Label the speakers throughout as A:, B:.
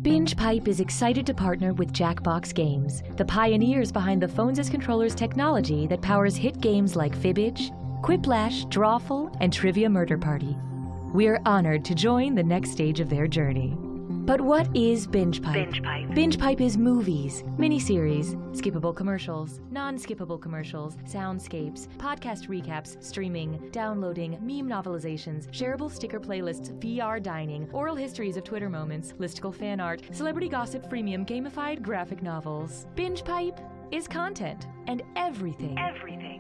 A: Binge Pipe is excited to partner with Jackbox Games, the pioneers behind the phones as controllers technology that powers hit games like Fibbage, Quiplash, Drawful, and Trivia Murder Party. We're honored to join the next stage of their journey. But what is Binge Pipe? Binge Pipe. Binge Pipe is movies, miniseries, skippable commercials, non-skippable commercials, soundscapes, podcast recaps, streaming, downloading, meme novelizations, shareable sticker playlists, VR dining, oral histories of Twitter moments, listicle fan art, celebrity gossip freemium, gamified graphic novels. Binge Pipe is content, and everything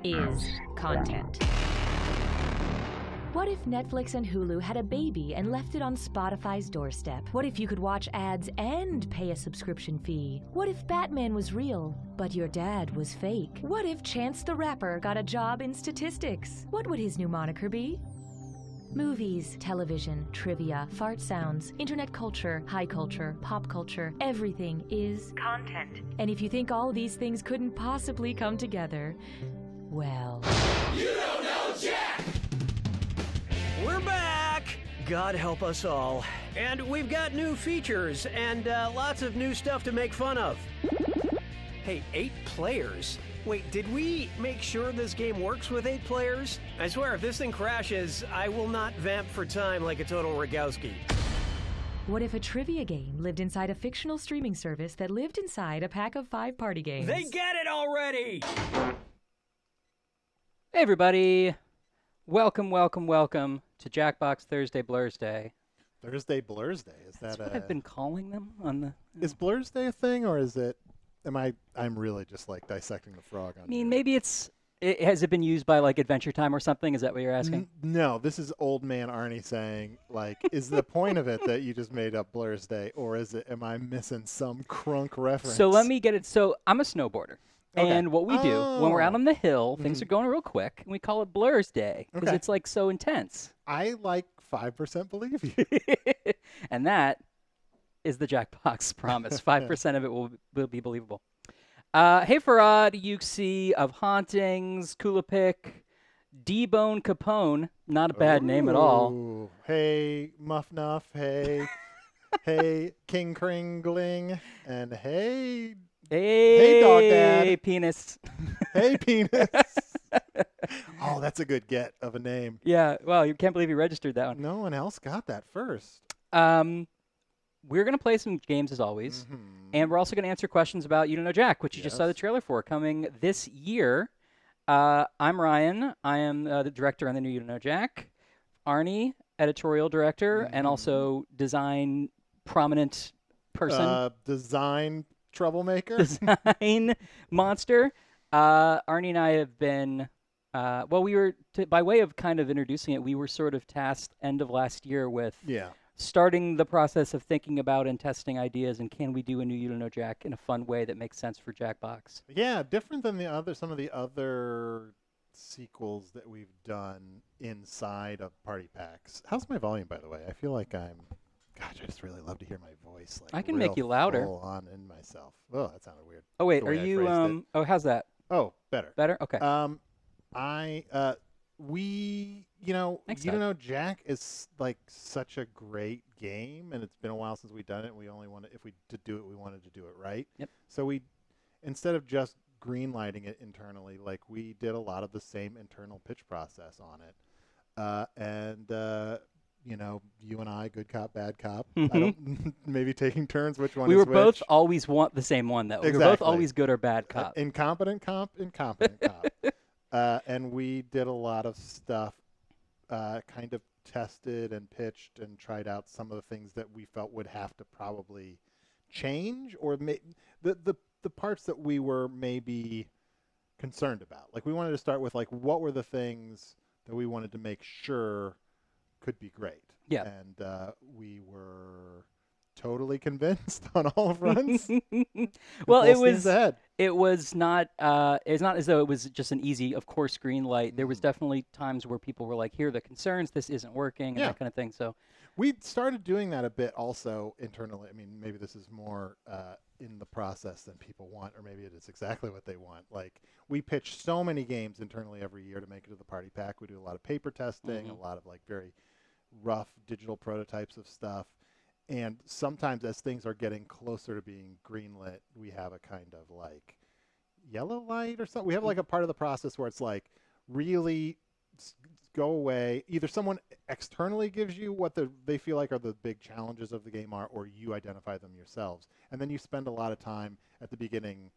A: is content. What if Netflix and Hulu had a baby and left it on Spotify's doorstep? What if you could watch ads and pay a subscription fee? What if Batman was real, but your dad was fake? What if Chance the Rapper got a job in statistics? What would his new moniker be? Movies, television, trivia, fart sounds, internet culture, high culture, pop culture, everything is content. And if you think all these things couldn't possibly come together, well...
B: You don't know Jack!
C: We're back! God help us all. And we've got new features and lots of new stuff to make fun of. Hey, 8 players? Wait, did we make sure this game works with 8 players? I swear, if this thing crashes, I will not vamp for time like a total Rogowski.
A: What if a trivia game lived inside a fictional streaming service that lived inside a pack of 5 party games?
C: They get it already!
D: Hey everybody! Welcome to Jackbox Thursday Blursday.
E: Thursday Blursday, is that
D: what I've been calling them on the...
E: Is Blursday a thing, or is it... I'm really just like dissecting the frog on here.
D: Maybe has it been used by like Adventure Time or something? Is that what you're asking?
E: No, this is old man Arnie saying, like, is the point of it that you just made up Blursday, or am I missing some crunk reference?
D: So let me get it. So I'm a snowboarder.
E: Okay.
D: And what we do when we're out on the hill, things are going real quick, and we call it Blursday because it's like so intense.
E: I like 5% believe you.
D: And that is the Jackbox promise. 5% of it will be believable. Hey, Farad, Yuxi of Hauntings, Kulapik, D-Bone Capone, not a bad name at all.
E: Hey, Muff Nuff, hey, hey, King Kringling, and hey... Hey, Dog Dad.
D: Hey, Penis.
E: Hey, Penis. Oh, that's a good get of a name.
D: Yeah, well, you can't believe you registered that one.
E: No one else got that first.
D: We're going to play some games, as always, and we're also going to answer questions about You Don't Know Jack, which you just saw the trailer for, coming this year. I'm Ryan. I am the director on the new You Don't Know Jack. Arnie, editorial director, and also design prominent person.
E: Design troublemaker.
D: Design monster. Arnie and I have been, we were, by way of kind of introducing it, we were sort of tasked end of last year with starting the process of thinking about and testing ideas, and can we do a new You Don't Know Jack in a fun way that makes sense for Jackbox? Yeah,
E: different than some of the other sequels that we've done inside of Party Packs. How's my volume, by the way? I feel like I just really love to hear my voice. Like,
D: I can make you louder.
E: Full on in myself. Oh, that sounded weird.
D: Oh, wait, are you, how's that?
E: Oh, better.
D: Better? Okay.
E: You Don't Know Jack is like such a great game, and it's been a while since we've done it. We only wanted, if we did do it, we wanted to do it right. Yep. So instead of just green-lighting it internally, like we did a lot of the same internal pitch process on it. You and I, good cop, bad cop. I don't maybe taking turns which one.
D: We
E: is
D: were
E: which.
D: both always want the same one, though.
E: Exactly.
D: We were both always good or bad cop.
E: Incompetent cop, incompetent cop. And we did a lot of stuff, kind of tested and pitched and tried out some of the things that we felt would have to probably change, or the parts that we were maybe concerned about. Like we wanted to start with like what were the things that we wanted to make sure could be great. Yeah. And we were totally convinced on all fronts.
D: Well, it was not as though it was just an easy, of course, green light. There was definitely times where people were like, here are the concerns, this isn't working, and that kind of thing. So
E: we started doing that a bit also internally. I mean, maybe this is more in the process than people want, or maybe it is exactly what they want. Like, we pitch so many games internally every year to make it to the party pack. We do a lot of paper testing, a lot of like very rough digital prototypes of stuff. And sometimes as things are getting closer to being greenlit, we have a kind of like yellow light or something. We have like a part of the process where it's like really go away. Either someone externally gives you what they feel like are the big challenges of the game are, or you identify them yourselves. And then you spend a lot of time at the beginning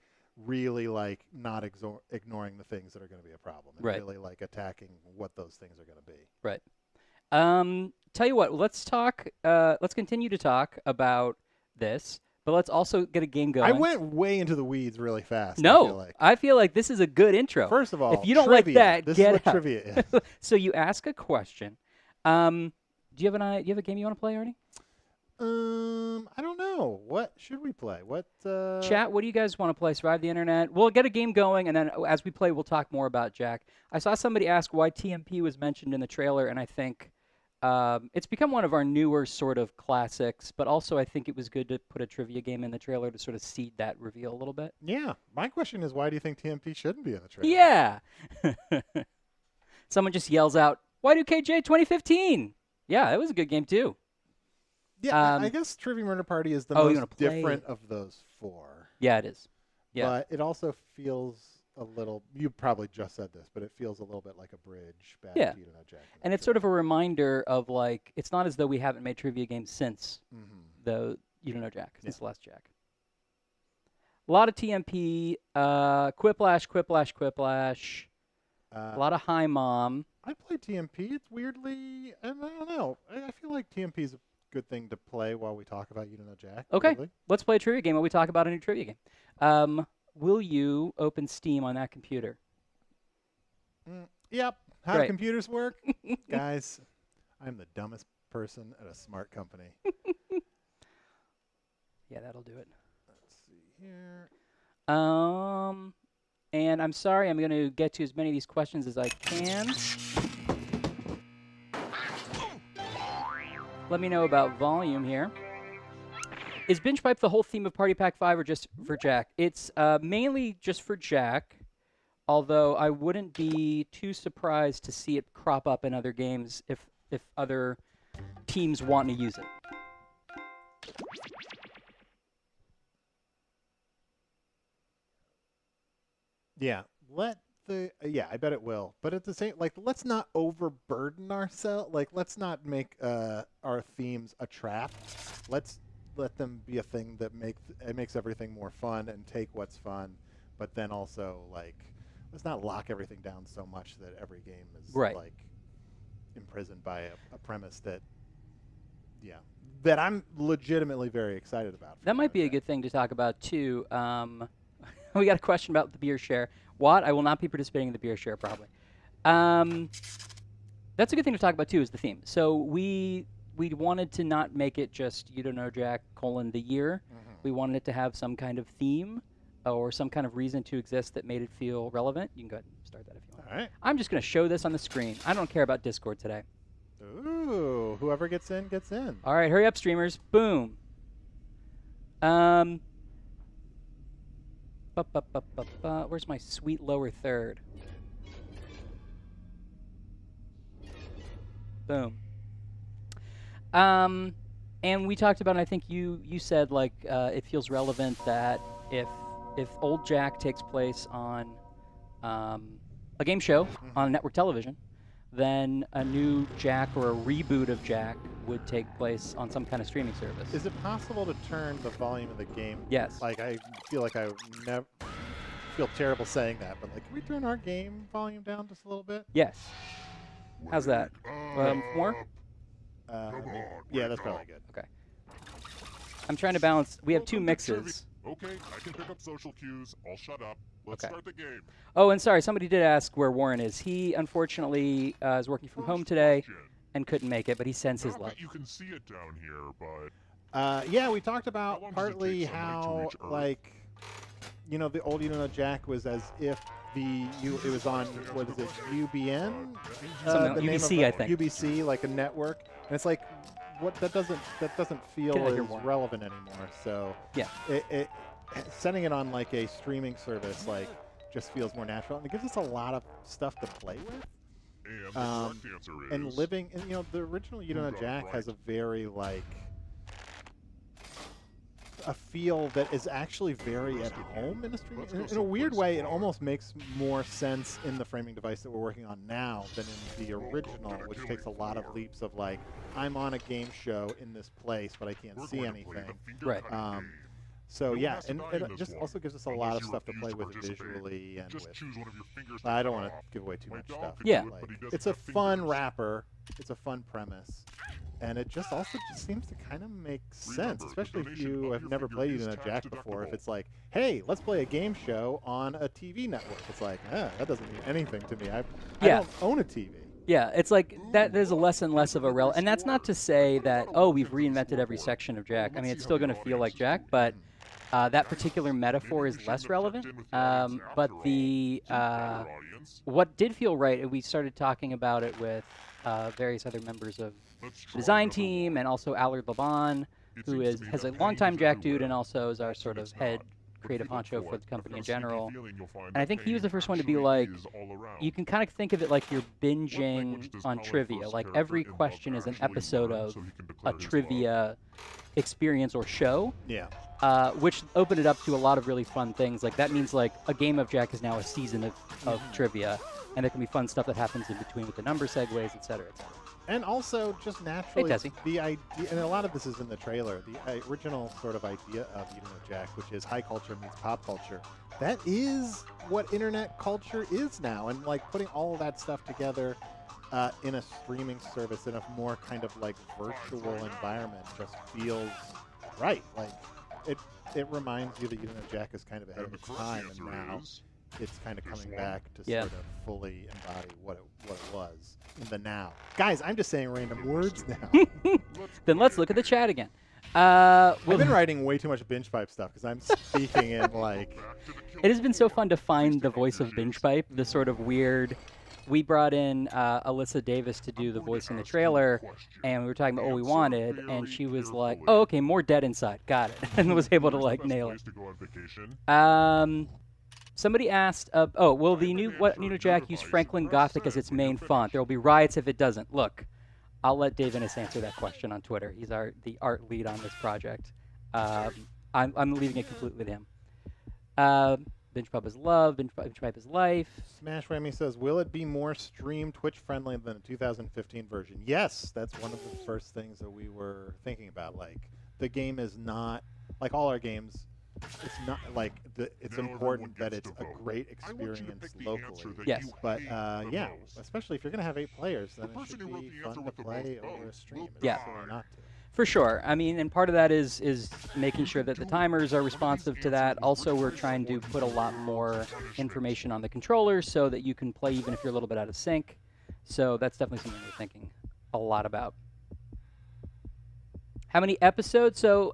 E: really like not ignoring the things that are going to be a problem, and really like attacking what those things are going to be.
D: Right. Tell you what, let's talk. Let's continue to talk about this, but let's also get a game going.
E: I went way into the weeds really fast.
D: No, I feel like this is a good intro.
E: First of all,
D: if you don't
E: trivia.
D: like that,
E: this
D: get
E: is what
D: out.
E: trivia is.
D: So you ask a question. Do you have a game you want to play, Arnie?
E: I don't know. What should we play?
D: Chat, what do you guys want to play? Survive the Internet? We'll get a game going, and then as we play, we'll talk more about Jack. I saw somebody ask why TMP was mentioned in the trailer, and I think it's become one of our newer sort of classics, but also I think it was good to put a trivia game in the trailer to sort of seed that reveal a little bit.
E: Yeah. My question is, why do you think TMP shouldn't be in the trailer?
D: Yeah. Someone just yells out, Y2KJ 2015. Yeah, that was a good game, too.
E: Yeah, I guess Trivia Murder Party is the most different of those four.
D: Yeah, it is. Yeah.
E: But it also feels a little, you probably just said this, but it feels a little bit like a bridge back to You Don't Know Jack.
D: And it's sort of a reminder of, like, it's not as though we haven't made trivia games since the You Don't Know Jack, since the last Jack. A lot of TMP, Quiplash, a lot of Hi Mom.
E: I play TMP. It's weirdly, and I don't know. I feel like TMP is a good thing to play while we talk about You Don't Know Jack.
D: Okay,
E: weirdly.
D: Let's play a trivia game while we talk about a new trivia game. Will you open Steam on that computer?
E: Yep. How do computers work? Guys, I'm the dumbest person at a smart company.
D: Yeah, that'll do it.
E: Let's see here.
D: And I'm sorry, I'm going to get to as many of these questions as I can. Let me know about volume here. Is Binge Pipe the whole theme of Party Pack 5 or just for Jack? It's mainly just for Jack, although I wouldn't be too surprised to see it crop up in other games if other teams want to use it.
E: Yeah, I bet it will. But at the same, like, let's not overburden ourselves. Like, let's not make our themes a trap. Let's let them be a thing that makes everything more fun and take what's fun. But then also, like, let's not lock everything down so much that every game is like imprisoned by a premise that I'm legitimately very excited about.
D: That might be a good thing to talk about too. We got a question about the beer share. What? I will not be participating in the beer share, probably. That's a good thing to talk about, too, is the theme. So we wanted to not make it just You Don't Know Jack, the year. We wanted it to have some kind of theme or some kind of reason to exist that made it feel relevant. You can go ahead and start that if you want.
E: All right.
D: I'm just going to show this on the screen. I don't care about Discord today.
E: Ooh, whoever gets in, gets in.
D: All right, hurry up, streamers. Boom. Where's my sweet lower third? Boom. And we talked about, and I think you said, like, it feels relevant that if old Jack takes place on a game show on network television, then a new Jack or a reboot of Jack would take place on some kind of streaming service.
E: Is it possible to turn the volume of the game?
D: Yes.
E: Like, I feel like I never feel terrible saying that, but like, can we turn our game volume down just a little bit?
D: Yes. How's that? More?
E: Yeah, that's probably good.
D: Okay. I'm trying to balance. We have two mixes.
B: Okay, I can pick up social cues. I'll shut up. Let's start the game.
D: Oh, and sorry, somebody did ask where Warren is. He unfortunately is working from home today and couldn't make it, but he sends his love.
B: You can see it down here, but
E: yeah, we talked about partly how, like, you know, the old You Don't Know Jack was as if it was on, what is it, UBN?
D: UBC, I think.
E: UBC, like a network, and it's like, that doesn't feel as relevant anymore. So
D: yeah,
E: it sending it on like a streaming service like just feels more natural, and it gives us a lot of stuff to play with. And living, and you know, the original You Don't Know Jack has a very like a feel that is actually very at home in a stream. In a weird way, it almost makes more sense in the framing device that we're working on now than in the original, which takes a lot of leaps of like, I'm on a game show in this place, but I can't see anything.
D: Right.
E: So yeah, and it just also gives us a lot of stuff to play with visually and with. I don't want to give away too much stuff.
D: Yeah.
E: Like, it's a fun wrapper. It's a fun premise. And it just also just seems to kind of make sense, especially if you have never played You Know Jack before. If it's like, hey, let's play a game show on a TV network. It's like, that doesn't mean anything to me. I don't own a TV.
D: Yeah, it's like that. There's a less and less of a and that's not to say that we've reinvented every section of Jack. I mean, it's still going to feel like Jack, but that particular metaphor is less relevant. But the what did feel right, and we started talking about it with various other members of the design team, and also Allard Laban, who has a longtime Jack dude, and also is our sort of head creative honcho for the company in general. And I think he was the first one to be like, you can kind of think of it like you're binging on trivia. Like every question is an episode of a trivia experience or show.
E: Yeah.
D: Which opened it up to a lot of really fun things. Like that means like a game of Jack is now a season of trivia, and there can be fun stuff that happens in between with the number segues, et cetera, et cetera.
E: And also, just naturally,
D: Tessie.
E: the idea, and a lot of this is in the trailer, the original sort of idea of You Know Jack, which is high culture meets pop culture, that is what internet culture is now. And like putting all of that stuff together in a streaming service in a more kind of like virtual environment just feels right. Like it reminds you that You Know Jack is kind of ahead of its time, and now it's kind of coming back to sort of fully embody what it was in the now. Guys, I'm just saying random words now.
D: Then let's look at the chat again.
E: I've been writing way too much Binge Pipe stuff because I'm speaking in like...
D: It has been so fun to find the voice of Binge Pipe, the sort of weird... We brought in Alyssa Davis to do the voice in the trailer, and we were talking about what we wanted, and she was like, oh, okay, more dead inside. Got it. And was able to like nail it. Somebody asked, will the new You Know Jack use Franklin Gothic as its main font? There will be riots if it doesn't. Look, I'll let Dave Innes answer that question on Twitter. He's the art lead on this project. I'm leaving it completely to him. Binge Pub is love. Binge Pipe is life.
E: Smash Remy says, will it be more stream Twitch friendly than the 2015 version? Yes, that's one of the first things that we were thinking about. Like, the game is not, like all our games, it's not like it's important that it's a great experience locally.
D: Yes.
E: But yeah, especially if you're going to have 8 players, then it should be fun to play over a stream. It's
D: Yeah.
E: silly not to.
D: For sure. I mean, and part of that is making sure that the timers are responsive to that. Also, we're trying to put a lot more information on the controllers so that you can play even if you're a little bit out of sync. So that's definitely something we're thinking a lot about. How many episodes? So,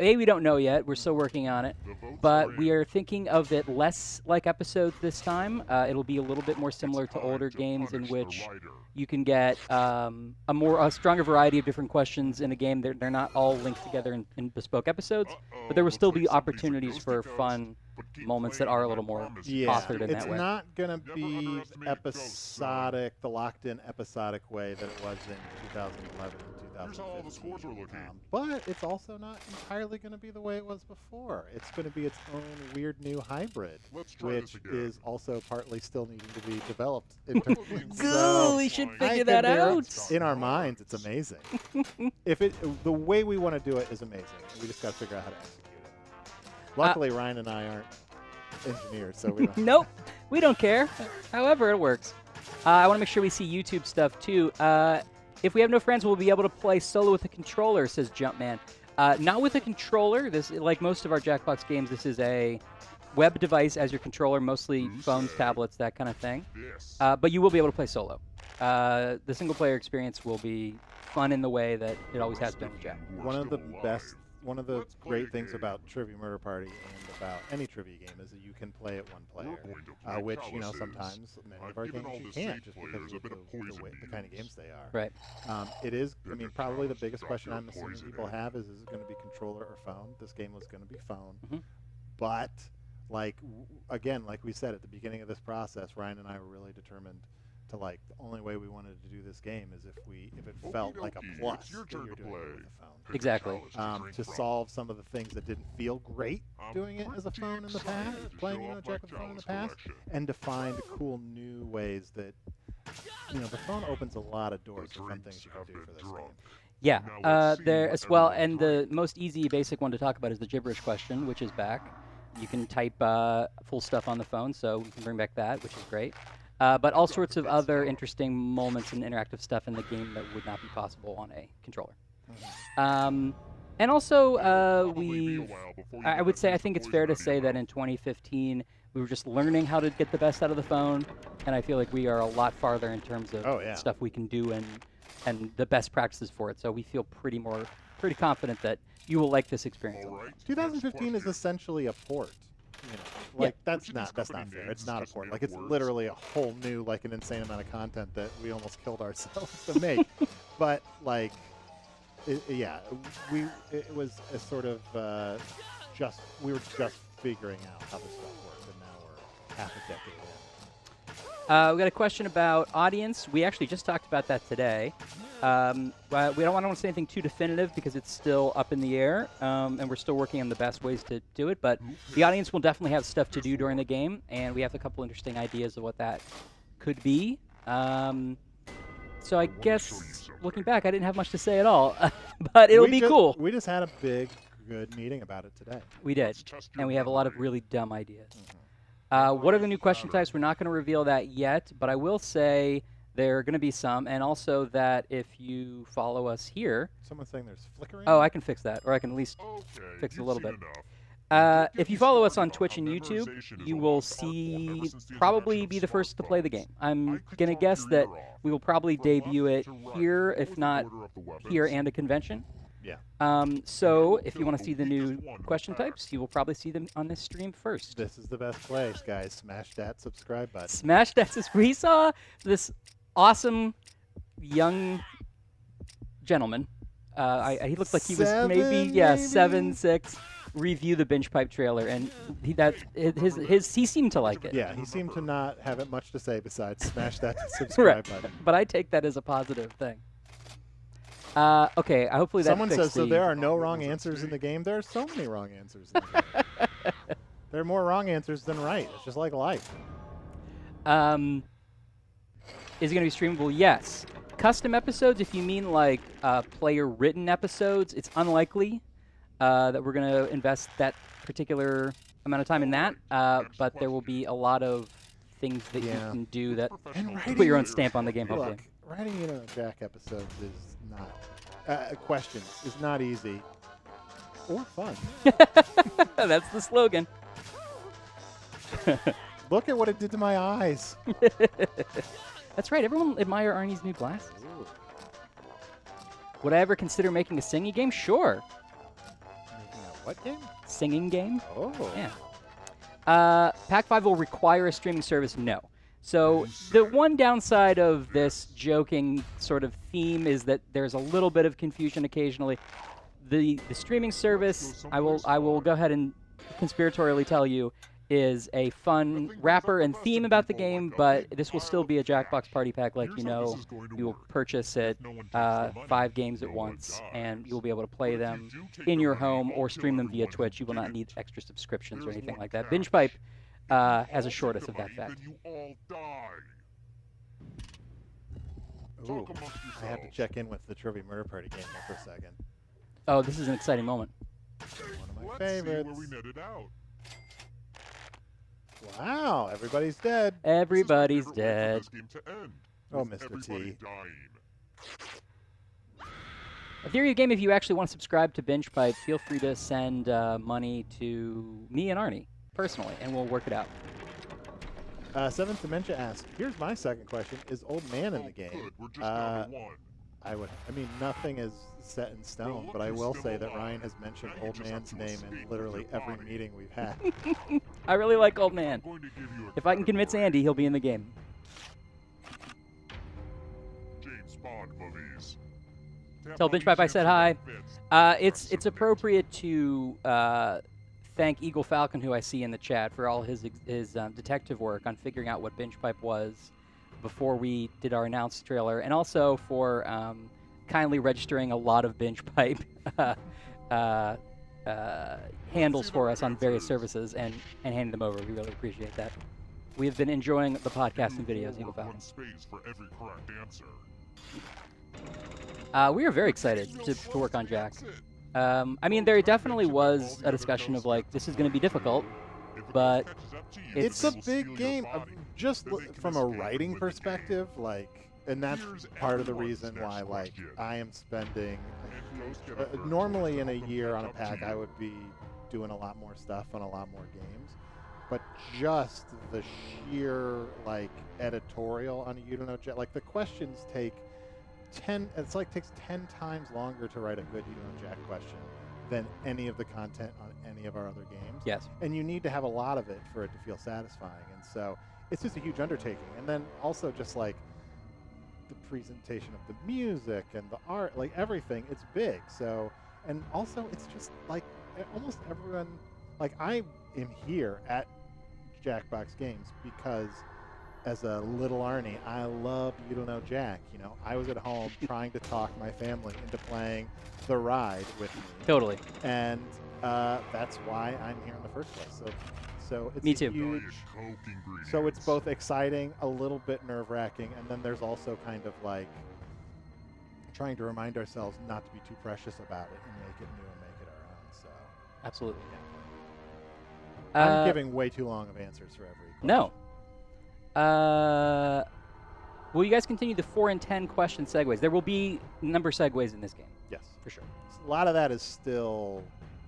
D: we don't know yet. We're still working on it. But we are thinking of it less like episodes this time. It'll be a little bit more similar to older games in which you can get a stronger variety of different questions in a game. They're not all linked together in bespoke episodes, but there will still be opportunities for fun moments that are a little more authored in that way.
E: It's not going to be episodic, the locked-in episodic way that it was in 2011 and 2015. But it's also not entirely going to be the way it was before. It's going to be its own weird new hybrid, which is also partly still needing to be developed.
D: So we should figure that out.
E: In our minds, it's amazing. The way we want to do it is amazing. We just got to figure out how to execute it. Luckily, Ryan and I aren't engineers, so we don't.
D: Nope, we don't care. However, it works. I want to make sure we see YouTube stuff too. If we have no friends, we'll be able to play solo with a controller, says Jumpman. Not with a controller. This, like most of our Jackbox games, this is a web device as your controller, mostly phones, tablets, that kind of thing. But you will be able to play solo. The single-player experience will be fun in the way that it always has been with Jack.
E: One of the great things about Trivia Murder Party and about any trivia game is that you can play it one player, which, sometimes many of our games you can't just because of the kind of games they are.
D: Right.
E: It is, probably the biggest question I'm assuming people have is it going to be controller or phone? This game was going to be phone. But, again, like we said at the beginning of this process, Ryan and I were really determined to like the only way we wanted to do this game is if it felt like a plus
B: It's your
E: that
B: turn
E: you're
B: to
E: doing
B: play.
E: it with the phone.
D: Exactly.
E: To solve some of the things that didn't feel great doing it as a phone in the past, playing Jack with a phone in the past, and to find cool new ways that the phone opens a lot of doors for fun things you can do for this game.
D: Yeah,
B: Now let's see
D: there
B: what
D: as well,
B: everyone
D: and the
B: drank.
D: most easy, basic one to talk about is the gibberish question, which is back. You can type full stuff on the phone, so we can bring back that, which is great. But all sorts of other interesting moments and interactive stuff in the game that would not be possible on a controller. And also, I would say, I think it's fair to say that in 2015, we were just learning how to get the best out of the phone, and I feel like we are a lot farther in terms of stuff we can do and the best practices for it. So we feel pretty confident that you will like this experience.
B: All right,
E: 2015 is essentially a port. Like that's not fair. It's not a port. Like it's literally a whole new, like an insane amount of content that we almost killed ourselves to make. But like, it was a sort of we were just figuring out how this stuff worked, and now we're half a decade in.
D: We got a question about audience. We actually just talked about that today. But we don't want to say anything too definitive because it's still up in the air, and we're still working on the best ways to do it. But the audience will definitely have stuff to do during the game, and we have a couple interesting ideas of what that could be. So I guess, looking back, I didn't have much to say at all, but it'll be cool.
E: We just had a good meeting about it today.
D: We did, and we have a lot of really dumb ideas. What are the new question types? We're not going to reveal that yet, but I will say there are going to be some, and also that if you follow us here...
E: Someone's saying there's flickering?
D: Oh, I can fix that, or I can at least fix it a little bit. If you follow us on Twitch and YouTube, you will probably be the first to play the game. I'm going to guess that we will probably debut it here, if not here and a convention.
E: Yeah.
D: So if you want to see the new question types, you will probably see them on this stream first.
E: This is the best place, guys. Smash that subscribe button.
D: Smash that subscribe. We saw this awesome young gentleman. He looked like he was maybe 7, 6. Review the Binge Pipe trailer, and he seemed to like it.
E: Yeah, he seemed to not have it much to say besides smash that subscribe button.
D: But I take that as a positive thing. Okay, hopefully that
E: Someone
D: fixed
E: says, so there are no wrong answers in the game. There are so many wrong answers in the game. There are more wrong answers than right. It's just like life.
D: Is it going to be streamable? Yes. Custom episodes, if you mean like player-written episodes, it's unlikely that we're going to invest that particular amount of time in that. But there will be a lot of things that you can do that put your own stamp on the game, hopefully.
E: Look, writing Jack episodes is not questions is not easy or fun.
D: That's the slogan.
E: Look at what it did to my eyes.
D: That's right. Everyone admire Arnie's new glasses. Ooh. Would I ever consider making a singing game? Sure.
E: Making a what game?
D: Singing game.
E: Oh.
D: Yeah. Pack 5 will require a streaming service? No. So the one downside of this joking sort of theme is that there's a little bit of confusion occasionally. The streaming service, I will go ahead and conspiratorially tell you, is a fun wrapper and theme about the game, but this will still be a Jackbox party pack like you know. You will purchase it 5 games at once, and you will be able to play them in your home or stream them via Twitch. You will not need extra subscriptions or anything like that. Binge Pipe has assured us of that fact.
E: Ooh, I have to check in with the Trivia Murder Party game here for a second.
D: Oh, this is an exciting moment.
E: One of my favorites. Wow, everybody's dead.
D: Everybody's dead.
E: Oh, Mr. T.
D: A theory of game, if you actually want to subscribe to Binge Pipe, feel free to send money to me and Arnie, personally, and we'll work it out.
E: Seventh Dementia asks, here's my second question. Is Old Man in the game? I mean, nothing is set in stone, but I will say that Ryan has mentioned Old Man's name in literally every meeting we've had.
D: I really like Old Man. If I can convince Andy, he'll be in the game.
B: James Bond movies.
D: Tell Binge Pipe I said hi. It's appropriate to thank Eagle Falcon, who I see in the chat, for all his detective work on figuring out what Binge Pipe was before we did our announced trailer, and also for kindly registering a lot of Binge Pipe handles for us on various services and handing them over. We really appreciate that. We have been enjoying the podcast and videos you can find.
B: One space for every correct answer.
D: We are very excited to work on Jack. I mean, there definitely was a discussion of like, this is going to be difficult, but
E: it's a big game. Just from a writing perspective, like, and that's part of the reason why, like, I am spending normally in a year on a pack, I would be doing a lot more stuff on a lot more games. But just the sheer, like, editorial on You Don't Know Jack, like, the questions take takes 10 times longer to write a good You Don't Know Jack question than any of the content on any of our other games.
D: Yes.
E: And you need to have a lot of it for it to feel satisfying. And so it's just a huge undertaking. And then also just, like, the presentation of the music and the art, like, everything, it's big. So, and also it's just, like, almost everyone, like, I am here at Jackbox Games because as a little Arnie, I love You Don't Know Jack. You know, I was at home trying to talk my family into playing the ride with me.
D: Totally.
E: And that's why I'm here in the first place. So it's
D: Me too.
E: huge. So it's both exciting, a little bit nerve-wracking, and then there's also kind of like trying to remind ourselves not to be too precious about it and make it new and make it our own. So
D: Absolutely.
E: I'm giving way too long of answers for every question.
D: No. Will you guys continue the 4 and 10 question segues? There will be number segues in this game.
E: Yes.
D: For sure.
E: A lot of that is still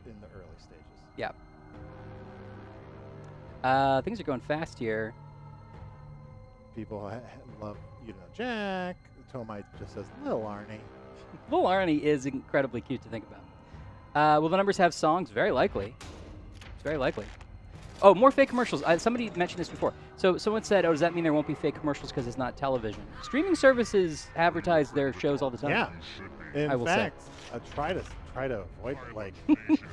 E: in the early stages.
D: Yeah. Things are going fast here.
E: People love You Don't Know Jack. Tomite just says Little Arnie.
D: Little Arnie is incredibly cute to think about. Will the numbers have songs? Very likely. It's very likely. Oh, more fake commercials. Somebody mentioned this before. So someone said, oh, does that mean there won't be fake commercials because it's not television? Streaming services advertise their shows all the time.
E: Yeah.
D: I
E: In
D: will
E: fact, try to avoid it. Like,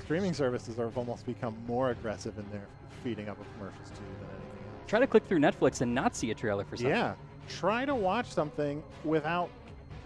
E: streaming services have almost become more aggressive in their feeding up of commercials too than anything else.
D: Try to click through Netflix and not see a trailer for something.
E: Yeah. Try to watch something without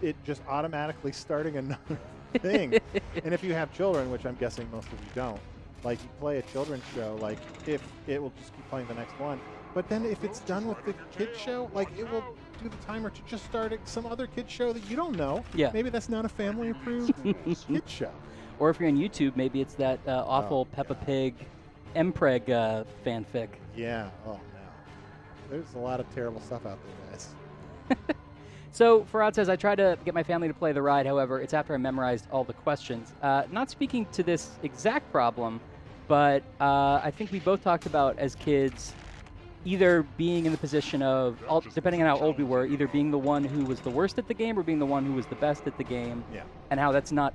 E: it just automatically starting another thing. And if you have children, which I'm guessing most of you don't, like, you play a children's show, like, if it will just keep playing the next one. But then if it's done with the kids show, like, it will do the timer to just start some other kids show that you don't know.
D: Yeah.
E: Maybe that's not a family-approved kids show.
D: Or if you're on YouTube, maybe it's that awful Peppa Pig Mpreg fanfic.
E: Yeah. Oh, no. There's a lot of terrible stuff out there, guys.
D: So, Farad says, I try to get my family to play the ride. However, it's after I memorized all the questions. Not speaking to this exact problem, but I think we both talked about as kids either being in the position of, depending on how old we were, either being the one who was the worst at the game or being the one who was the best at the game.
E: Yeah.
D: And how it's not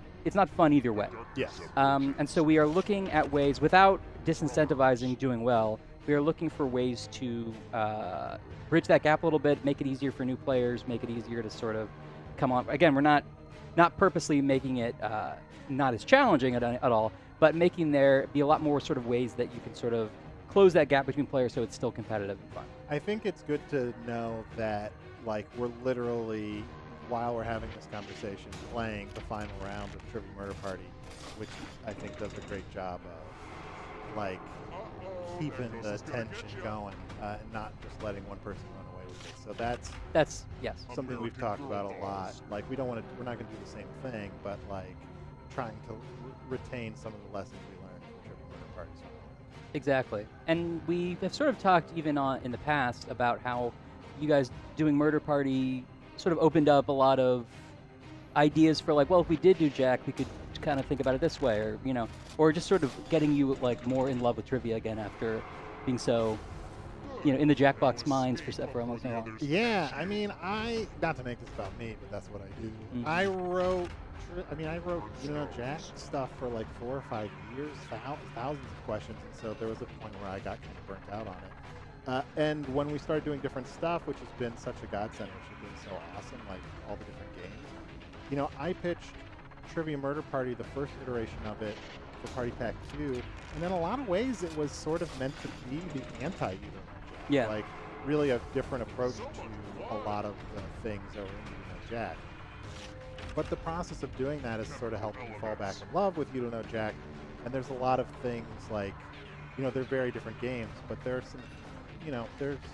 D: fun either way.
E: Yes.
D: And so we are looking at ways, without disincentivizing doing well, we are looking for ways to bridge that gap a little bit, make it easier for new players, make it easier to sort of come on. Again, we're not purposely making it not as challenging at all, but making there be a lot more sort of ways that you can sort of close that gap between players so it's still competitive and fun.
E: I think it's good to know that, like, we're literally, while we're having this conversation, playing the final round of Trivia Murder Party, which I think does a great job of, like, keeping the tension going and not just letting one person run away with it. So
D: that's yes,
E: something we've talked about a lot. Like, we're not going to do the same thing, but, like, trying to retain some of the lessons we learned from Trivia Murder Party.
D: Exactly. And we have sort of talked even in the past about how you guys doing Murder Party sort of opened up a lot of ideas for, like, well, if we did do Jack, we could kind of think about it this way, or, you know, or just sort of getting you, like, more in love with trivia again after being so, you know, in the Jackbox minds for almost so long.
E: Yeah, I mean, not to make this about me, but that's what I do.
D: Mm-hmm.
E: I wrote, you know, Jack stuff for like 4 or 5 years, thousands of questions, and so there was a point where I got kind of burnt out on it. And when we started doing different stuff, which has been such a godsend, which has been so awesome, like all the different games, you know, I pitched Trivia Murder Party, the first iteration of it, for Party Pack 2, and in a lot of ways it was sort of meant to be the anti-You Don't Know Jack.
D: Yeah.
E: Like, really a different approach to a lot of the things that were in Jack. But the process of doing that has sort of helped me fall back in love with You Don't Know Jack. And there's a lot of things like, they're very different games, but there's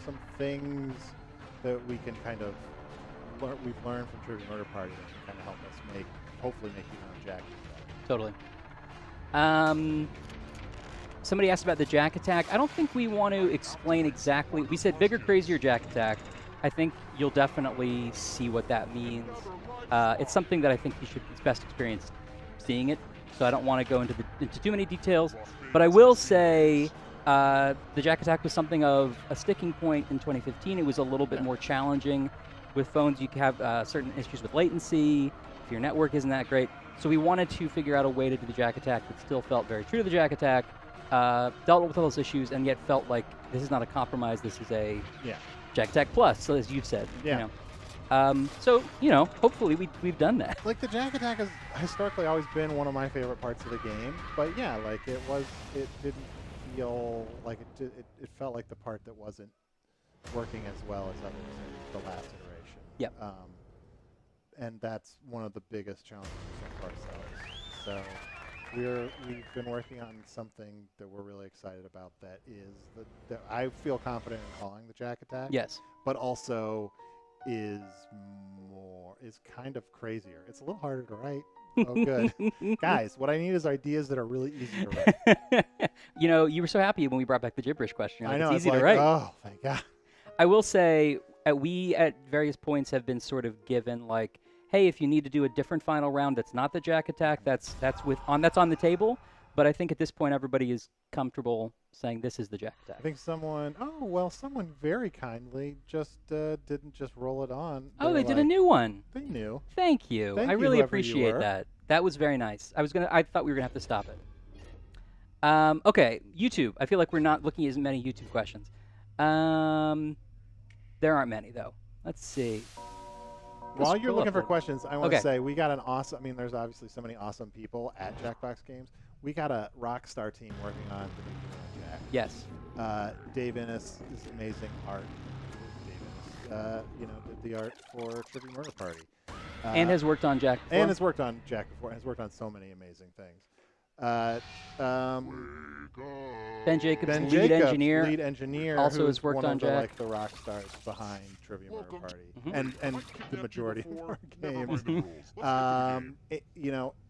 E: some things that we can kind of we've learned from Trivia Murder Party that can kind of help us hopefully make You Don't Know Jack.
D: Totally. Somebody asked about the Jack Attack. I don't think we want to explain exactly. We said bigger, crazier Jack Attack. I think you'll definitely see what that means. It's something that I think it's best experienced seeing it. So I don't want to go into too many details. But I will say the Jack Attack was something of a sticking point in 2015. It was a little bit more challenging. With phones, you can have certain issues with latency. If your network isn't that great. So we wanted to figure out a way to do the Jack Attack that still felt very true to the Jack Attack, dealt with all those issues, and yet felt like this is not a compromise. This is a Jack Attack Plus, so as you've said.
E: Yeah.
D: So, hopefully we've done that.
E: Like, the Jack Attack has historically always been one of my favorite parts of the game, but yeah, like, it didn't feel like it felt like the part that wasn't working as well as others in the last iteration.
D: Yep.
E: And that's one of the biggest challenges for ourselves. So we've been working on something that we're really excited about that is that I feel confident in calling the Jack Attack.
D: Yes.
E: But also is kind of crazier. It's a little harder to write. Oh, good. Guys, what I need is ideas that are really easy to write.
D: You were so happy when we brought back the gibberish question.
E: I know.
D: It's easy
E: like,
D: to write.
E: Oh, thank God.
D: I will say we at various points have been sort of given like, hey, if you need to do a different final round that's not the Jack Attack, that's on the table. But I think at this point everybody is comfortable saying this is the Jack Attack.
E: I think someone very kindly just didn't just roll it on.
D: Oh, they did a new one.
E: They knew.
D: Thank you. I really appreciate that. That was very nice. I thought we were gonna have to stop it. Okay, YouTube. I feel like we're not looking at as many YouTube questions. There aren't many though. Let's see.
E: While you're looking for questions, I want to say we got an awesome. I mean, there's obviously so many awesome people at Jackbox Games. We got a rock star team working on the new Jack.
D: Yes.
E: Dave Innes is amazing art. Dave Innes, did the art for Trivia Murder Party.
D: And has worked on Jack before.
E: And has worked on Jack before. Has worked on so many amazing things.
D: Ben Jacobs, lead engineer, also has worked on Jack.
E: Like the rock stars behind Trivia Murder Party, and the majority of our games.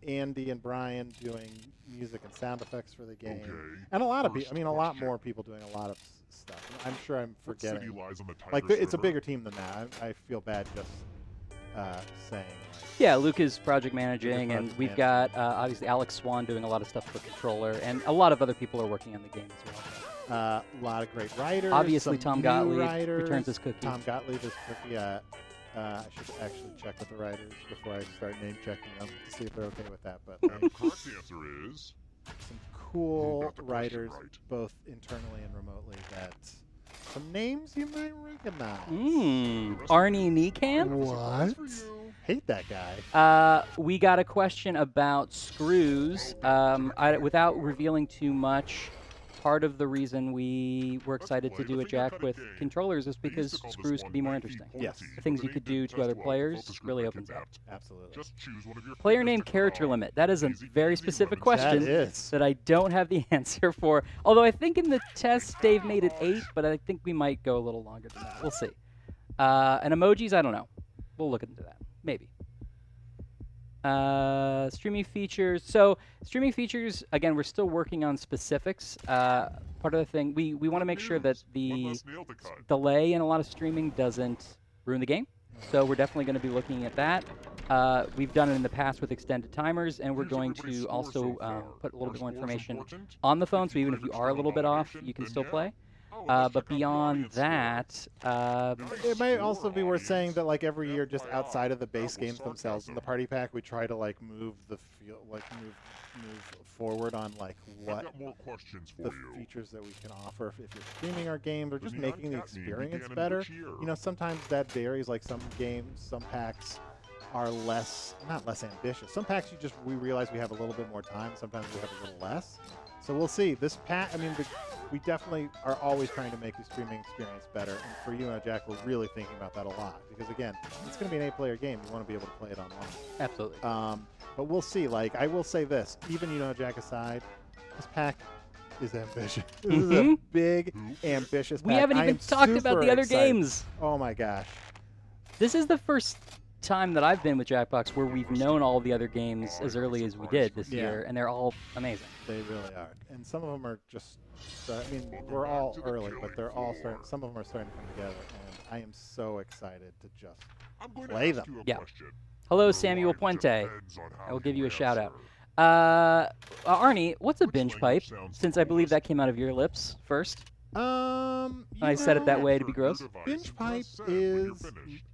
E: Andy and Brian doing music and sound effects for the game, and a lot of people. I mean, a lot more people doing a lot of stuff. I'm sure I'm forgetting. Like, it's a bigger team than that. I feel bad just saying.
D: Yeah, Luke is project managing, and we've got obviously Alex Swan doing a lot of stuff for controller, and a lot actually people are working on the game as well.
E: A lot of great writers.
D: Obviously, Tom Gottlieb returns his cookie.
E: Tom Gottlieb is cookie. I should actually check with the writers before I start name checking them to see if they're okay with that. But
B: the correct answer is
E: some cool writers, both internally and remotely, that some names you might recognize.
D: Arnie Niekamp?
E: What? Hate that guy.
D: We got a question about screws. Without revealing too much, part of the reason we were excited to do a Jack with controllers is because screws could be more interesting.
E: Yes.
D: The things you could do to other players really opens up.
E: Absolutely.
D: Player name character limit. That is a very specific question that I don't have the answer for. Although I think in the test Dave made it 8, but I think we might go a little longer than that. We'll see. And emojis, I don't know. We'll look into that. Maybe. Streaming features. So streaming features, again, we're still working on specifics. Part of the thing, we want to make sure that the delay in a lot of streaming doesn't ruin the game. So we're definitely going to be looking at that. We've done it in the past with extended timers, and we're going to also put a little bit more information on the phone, so even if you are a little bit off, you can still play. But beyond that,
E: it might also be worth saying that, like, every year, just outside of the base games themselves in the party pack, we try to like move forward on like what the features that we can offer if you're streaming our games or just making the experience better. You know, sometimes that varies. Like, some games, some packs are not less ambitious. Some packs we realize we have a little bit more time. Sometimes we have a little less. So we'll see. This pack, I mean, we definitely are always trying to make the streaming experience better. And for you and Jack, we're really thinking about that a lot because again, it's going to be an 8-player game. You want to be able to play it online.
D: Absolutely.
E: But we'll see. Like I will say this, even you know Jack aside, this pack is ambitious. This is a big, ambitious pack.
D: We haven't even talked about the other
E: excited.
D: games.
E: Oh my gosh.
D: This is the first time that I've been with Jackbox where we've known all the other games as early as we did this year, and they're all amazing.
E: They really are. And some of them are just, I mean, we're all early, but they're all starting, some of them are starting to come together, and I am so excited to just play them.
D: Yeah. Hello, Samuel Puente. I will give you a shout out. Arnie, what's a binge pipe? Since I believe that came out of your lips first. I said it that way to be gross.
E: Binge pipe is,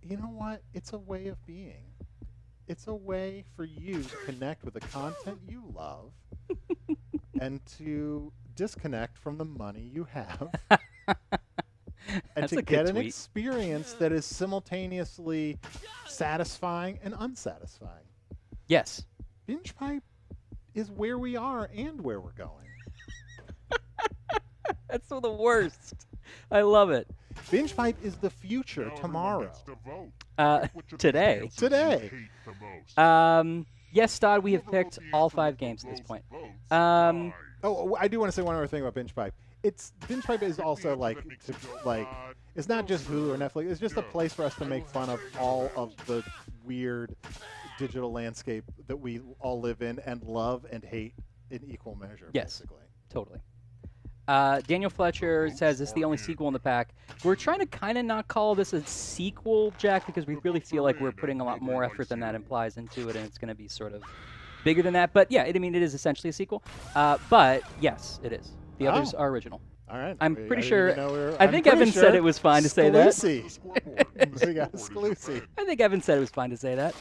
E: you know what? It's a way of being. It's a way for you to connect with the content you love and to disconnect from the money you have and to get an experience that is simultaneously satisfying and unsatisfying.
D: Yes.
E: Binge pipe is where we are and where we're going.
D: That's the worst. I love it.
E: Binge pipe is the future tomorrow.
D: Today.
E: Today.
D: Yes, Todd, we have picked all 5 games at this point.
E: Oh, I do want to say one other thing about Binge pipe. Binge pipe is also like it's not just Hulu or Netflix. It's just a place for us to make fun of all of the weird digital landscape that we all live in and love and hate in equal measure.
D: Yes,
E: basically.
D: Totally. Daniel Fletcher says this is the only sequel in the pack. We're trying to kind of not call this a sequel, Jack, because we really feel like we're putting a lot more effort than that implies into it, and it's going to be sort of bigger than that. But yeah, I mean, it is essentially a sequel. But yes, it is. The others are original.
E: All right.
D: I'm pretty sure. I think Evan said it was fine to say that.
E: We got exclusive.
D: I think Evan said it was fine to say that.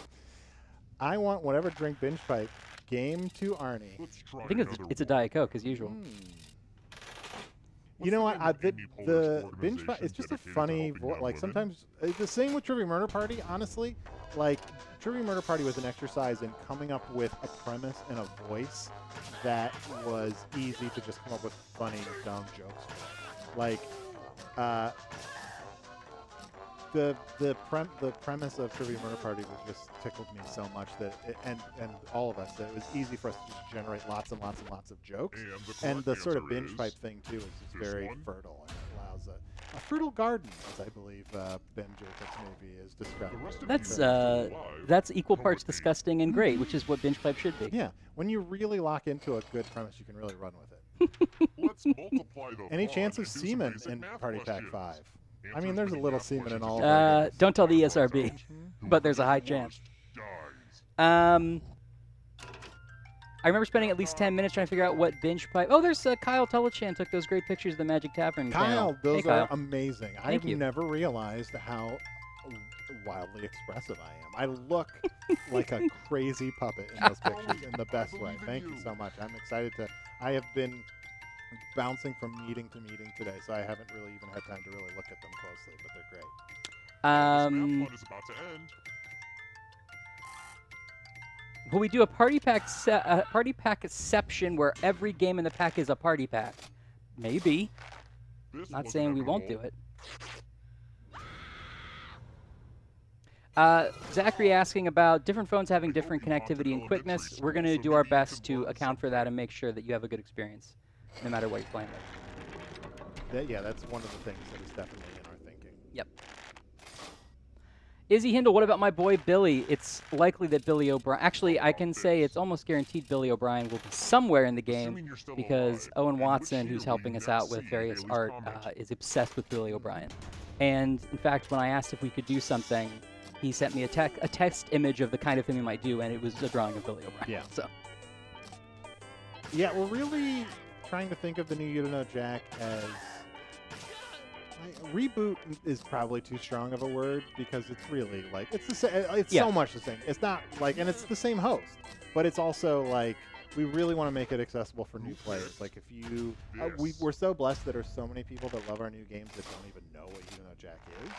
E: I want whatever drink Binge pipe game to Arnie.
D: I think it's a Diet Coke as usual.
E: You know what? The Binge pipe is just a funny, like sometimes it's the same with Trivia Murder Party. Honestly, like Trivia Murder Party was an exercise in coming up with a premise and a voice that was easy to just come up with funny, dumb jokes for. Like the premise of Trivia Murder Party was just tickled me so much that and all of us that it was easy for us to just generate lots and lots and lots of jokes. And the sort of binge pipe thing too is just very fertile and it allows a fertile garden, as I believe Ben Jacobs maybe is describing.
D: That's equal parts disgusting and great, which is what binge pipe should be.
E: Yeah, when you really lock into a good premise, you can really run with it. Any chance of semen in Party Pack 5? I mean, there's a little semen in all of it.
D: Don't tell the ESRB, but there's a high chance. I remember spending at least 10 minutes trying to figure out what binge pipe. Oh, there's Kyle Telechan took those great pictures of the Magic Tavern.
E: Kyle, those
D: Kyle.
E: are amazing. I've never realized how wildly expressive I am. I look like a crazy puppet in those pictures in the best way. Thank you so much. I'm excited to. I have been bouncing from meeting to meeting today, so I haven't really even had time to really look at them closely, but they're great.
B: This is about to end.
D: Will we do a party pack-ception where every game in the pack is a party pack? Maybe. Not saying we won't do it. Zachary asking about different phones having different connectivity and quickness. We're going to do our best to account for that and make sure that you have a good experience, no matter what you're playing with.
E: Yeah, that's one of the things that is definitely in our thinking.
D: Yep. Izzy Hindle, what about my boy Billy? It's likely that Billy O'Brien... Actually, I can say it's almost guaranteed Billy O'Brien will be somewhere in the game because Owen Watson, who's helping us out with various art, is obsessed with Billy O'Brien. And, in fact, when I asked if we could do something, he sent me a text image of the kind of thing we might do, and it was a drawing of Billy O'Brien.
E: Yeah.
D: So.
E: Yeah, we're really trying to think of the new You Don't Know Jack as... Reboot is probably too strong of a word because it's really like it's the same. It's so much the same. It's not like, and it's the same host, but it's also like we really want to make it accessible for new players. Like if you, we're so blessed that there's so many people that love our new games that don't even know what You Don't Know Jack is.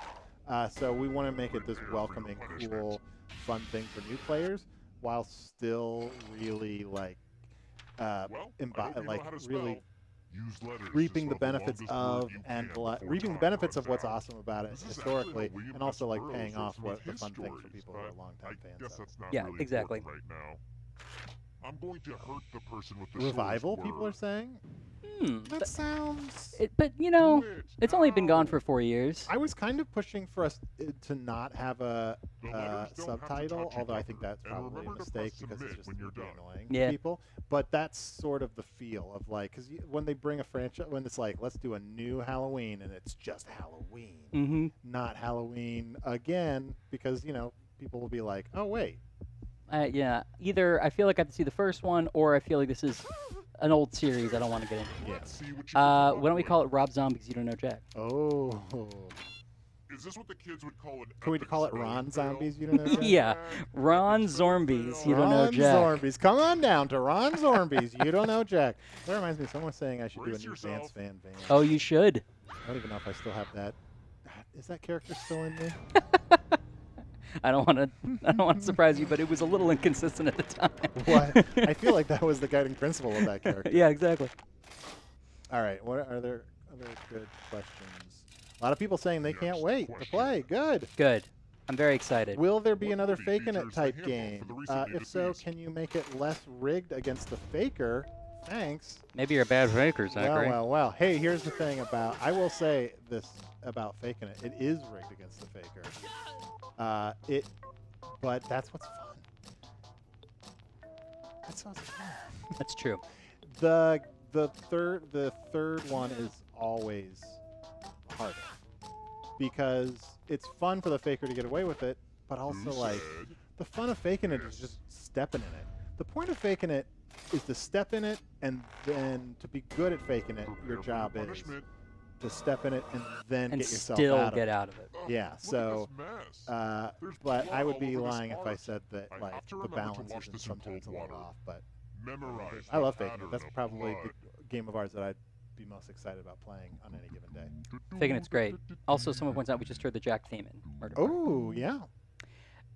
E: So we want to make it this welcoming, cool, fun thing for new players while still really like, really
B: Use letters to
E: reaping the
B: spell
E: benefits
B: longest word
E: of
B: you
E: and
B: can before
E: reaping the
B: time
E: benefits of
B: runs
E: what's
B: out.
E: awesome about it
B: This is
E: historically,
B: actually how William
E: and also like
B: Burroughs
E: paying
B: wrote
E: off
B: some of
E: what the
B: his
E: fun thing for
B: stories,
E: people who are
B: but
E: longtime
B: I
E: fans
B: guess
E: of.
B: that's not
D: Yeah,
B: really
D: exactly.
B: important right now. I'm going to hurt the person with the
E: Revival,
B: shortest
E: people are
B: word.
E: saying. That
D: But,
E: sounds.
D: but you know,
B: Do it
D: it's only been gone
B: now.
D: for 4 years.
E: I was kind of pushing for us to not have a
B: The letters don't have to
E: subtitle,
B: touch
E: although
B: each
E: I think
B: other.
E: that's
B: And
E: probably a
B: remember to
E: mistake
B: press
E: because it's
B: submit
E: just
B: when you're
E: would be
B: done.
E: annoying
D: Yeah.
E: to people. But that's sort of the feel of like, because when they bring a franchise, when it's like, let's do a new Halloween, and it's just Halloween,
D: Mm-hmm.
E: not Halloween again, because people will be like, oh wait,
D: Yeah, either I feel like I have to see the first one, or I feel like this is an old series I don't want to get into.
B: Let's see what you can come
D: Why don't we
B: up
D: call it Rob Zombies You Don't Know Jack?
E: oh.
B: with. Is this what the kids would call an
E: Can we
B: epic
E: call it
B: spelling
E: Ron
B: fail?
E: Zombies? You don't know Jack?
D: Yeah,
B: Epic
D: Ron
B: spelling
D: Zombies
B: fail.
D: You Don't Know
E: Ron
D: Jack.
E: Zombies. Come on down to Ron Zombies. You don't know Jack. That reminds me, someone was saying I should do a
B: Brace
E: new
B: yourself.
E: Vance Van Van.
D: Oh, you should.
E: I don't even know if I still have that. Is that character still in me?
D: I don't want to surprise you, but it was a little inconsistent at the time.
E: What? I feel like that was the guiding principle of that character.
D: Yeah, exactly.
E: All right. What are there other good questions? A lot of people saying they can't
B: Next
E: wait to
B: question.
E: play. Good.
D: Good. I'm very excited.
E: Will there be
B: What
E: another
B: movie
E: Faking It
B: features
E: type
B: the handbook
E: game?
B: for the recently
E: If so,
B: deceased?
E: can you make it less rigged against the faker? Thanks.
D: Maybe you're a bad faker, Zachary.
E: Well. Hey, here's the thing about. I will say this about Faking It. It is rigged against the faker. But that's what's fun. That's what's fun.
D: That's true.
E: The third one is always harder because it's fun for the faker to get away with it, but also
B: Who
E: like
B: said?
E: the fun of faking it is just stepping in it. The point of faking it is to step in it, and then to be good at faking it,
B: Prepare
E: your
B: for
E: job
B: the
E: is
B: punishment.
E: to step in it and then
D: And
E: get yourself
D: still
E: out of
D: get
E: it.
D: out of it.
B: Oh,
E: Yeah,
B: look at
E: so,
B: this mess. There's
E: but
B: blood
E: I would
B: all
E: be
B: over this
E: lying if I
B: art.
E: said that
B: I
E: like
B: have to
E: the
B: remember to
E: balance
B: wash
E: isn't
B: this in
E: sometimes a
B: cold
E: little
B: water.
E: off, but
B: Memorize
E: I love
B: the
E: faking it.
B: pattern
E: That's
B: of
E: probably
B: blood.
E: the game of ours that I'd be most excited about playing on any given day.
D: Faking It's great. Also, someone points out we just heard the Jack theme in Murder Party.
E: Oh, yeah.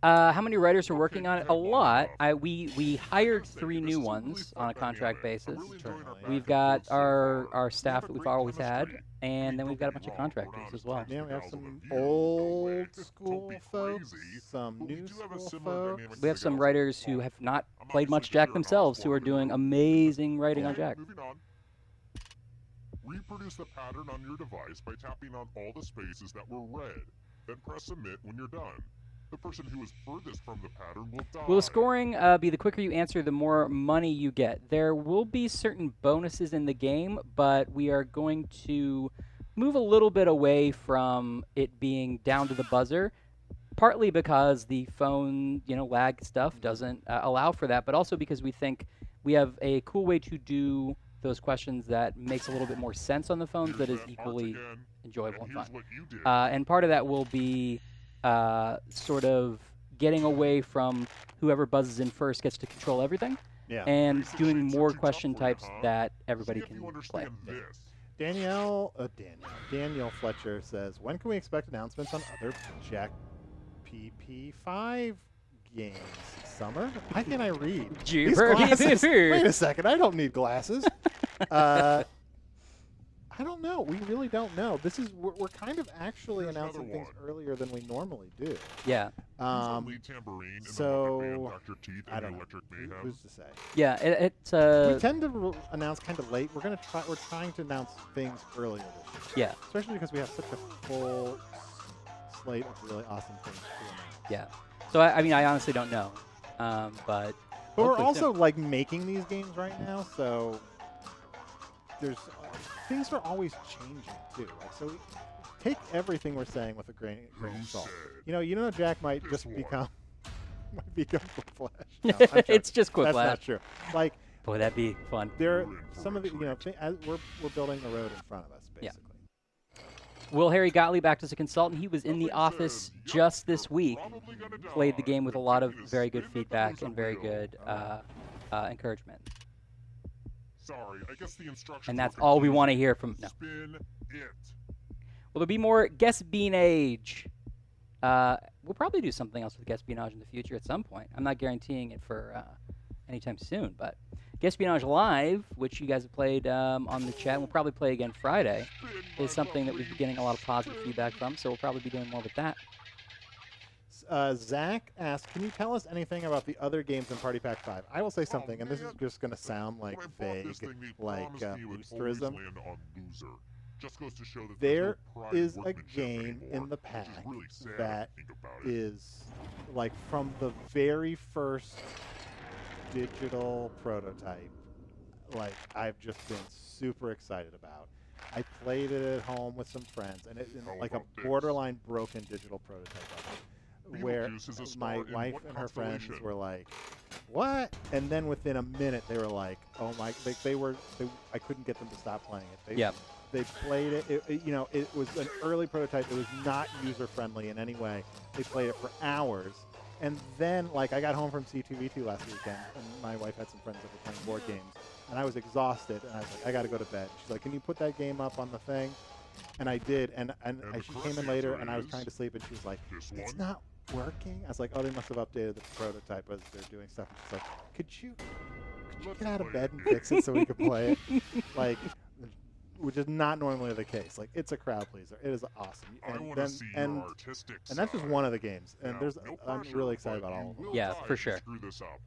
D: How many writers are working
B: Okay,
D: on it? A
B: cut it long
D: lot.
B: enough.
D: We hired
B: Honestly,
D: 3
B: this
D: new
B: is a really
D: ones
B: fun
D: on a contract
B: dynamic. I'm
D: basis.
B: really enjoying our back
D: We've
B: and
D: got
B: forth so
D: our
B: far.
D: staff
B: We
D: that
B: have a
D: we've
B: great
D: always had,
B: chemistry.
D: and then
B: Don't
D: we've got a
B: get
D: bunch
B: me
D: of
B: wrong,
D: contractors
B: we're not
D: as well.
B: as
E: Yeah, we have
B: gals of
E: some
B: the view, no way.
E: old school
B: Don't be
E: folks,
B: crazy,
E: some
B: but we
E: new
B: do have a
E: school
B: similar
E: folks.
B: dynamic
D: We have
B: to
D: some
B: gals.
D: writers who have not
B: I'm
D: played much
B: obviously
D: Jack
B: clear
D: themselves who
B: Osborne
D: are
B: in the
D: doing
B: room.
D: amazing writing on
B: Okay,
D: Jack.
B: moving on. Reproduce the pattern on your device by tapping on all the spaces that were red. Then press submit when you're done. The person who is furthest from the pattern will die.
D: Will the scoring be the quicker you answer, the more money you get? There will be certain bonuses in the game, but we are going to move a little bit away from it being down to the buzzer, partly because the phone, lag stuff doesn't allow for that, but also because we think we have a cool way to do those questions that makes a little bit more sense on the phones that is
B: Here's that
D: equally
B: art again,
D: enjoyable and
B: here's
D: fun.
B: what you did.
D: And part of that will be sort of getting away from whoever buzzes in first gets to control everything,
E: Yeah.
D: and
B: These
D: doing
B: sheets are
D: more
B: too tough
D: question
B: for you,
D: types
B: huh?
D: that
B: See
D: everybody
B: if
D: can
B: you
D: play.
B: understand this.
E: Daniel Fletcher says, when can we expect announcements on other Jack PP5 games? Summer? Why can't I read? These glasses. Wait a second, I don't need glasses. I don't know. We really don't know. We're kind of actually
B: Here's
E: announcing
B: another
E: things
B: one.
E: earlier than we normally do.
D: Yeah,
B: Who's the lead tambourine in the
E: so,
B: Muppet Band, Dr. Teeth
E: I
B: and
E: don't
B: the
E: know.
B: Electric Mayhem?
E: Who's to say?
D: yeah. It's
E: We tend to announce kind of late. We're trying to announce things earlier this year.
D: yeah,
E: Especially because we have such a full slate of really awesome things to announce.
D: yeah. So I mean, I honestly don't know, but
E: But we're
D: hopefully
E: also
D: soon.
E: like making these games right now, so there's things are always changing too. Like, so take everything we're saying with a grain of salt. You know, Jack might
B: This
E: just
B: one.
E: become Quiplash. No, I'm joking.
D: It's just
E: That's
D: Quiplash.
E: not true. Like
D: Boy, that'd be fun.
E: there,
B: You're in for
E: some
B: a
E: of the
B: treat.
E: as we're building the road in front of us,
D: Yeah.
E: basically.
D: Will Harry Gottlieb act as a consultant? He was in the
B: Nothing
D: office
B: says, "Yup,
D: just this
B: you're
D: week.
B: probably gonna
D: Played the
B: die,"
D: game with a
B: and
D: lot of
B: continue to
D: very good
B: spin at the
D: feedback
B: loser
D: and very
B: wheel.
D: good encouragement.
B: Sorry, I guess the instructions
D: And
B: were
D: that's all we
B: confusing.
D: want to hear from. No.
B: Spin it.
D: Will there be more guespionage? We'll probably do something else with guespionage in the future at some point. I'm not guaranteeing it for anytime soon. But Espionage Live, which you guys have played on the chat, and we'll probably play again Friday, is something that we've been getting a lot of positive feedback from, so we'll probably be doing more with that.
E: Zach asked, can you tell us anything about the other games in Party Pack 5? I will say something, and this is just going to sound like vague, like boosterism. There is a game in the pack that is, like, from the very first digital prototype, like, I've just been super excited about. I played it at home with some friends, and it's like a borderline broken digital prototype of it, where my wife and her friends were like, what? And then within a minute, they were like, oh my, I couldn't get them to stop playing it. They played it. It was an early prototype. It was not user-friendly in any way. They played it for hours. And then, like, I got home from C2V2 last weekend, and my wife had some friends that were playing board games. And I was exhausted, and I was like, I got to go to bed. She's like, can you put that game up on the thing? And I did, and she came in later, and I was trying to sleep, and she was like, it's not working? I was like, oh, they must have updated the prototype as they're doing stuff. And she's like, could you get out of bed and fix it so we could play it? Like, which is not normally the case. Like, it's a crowd pleaser. It is awesome. And that's just one of the games. And I'm really excited about all of them.
D: Yeah, for sure.
B: Screw this up.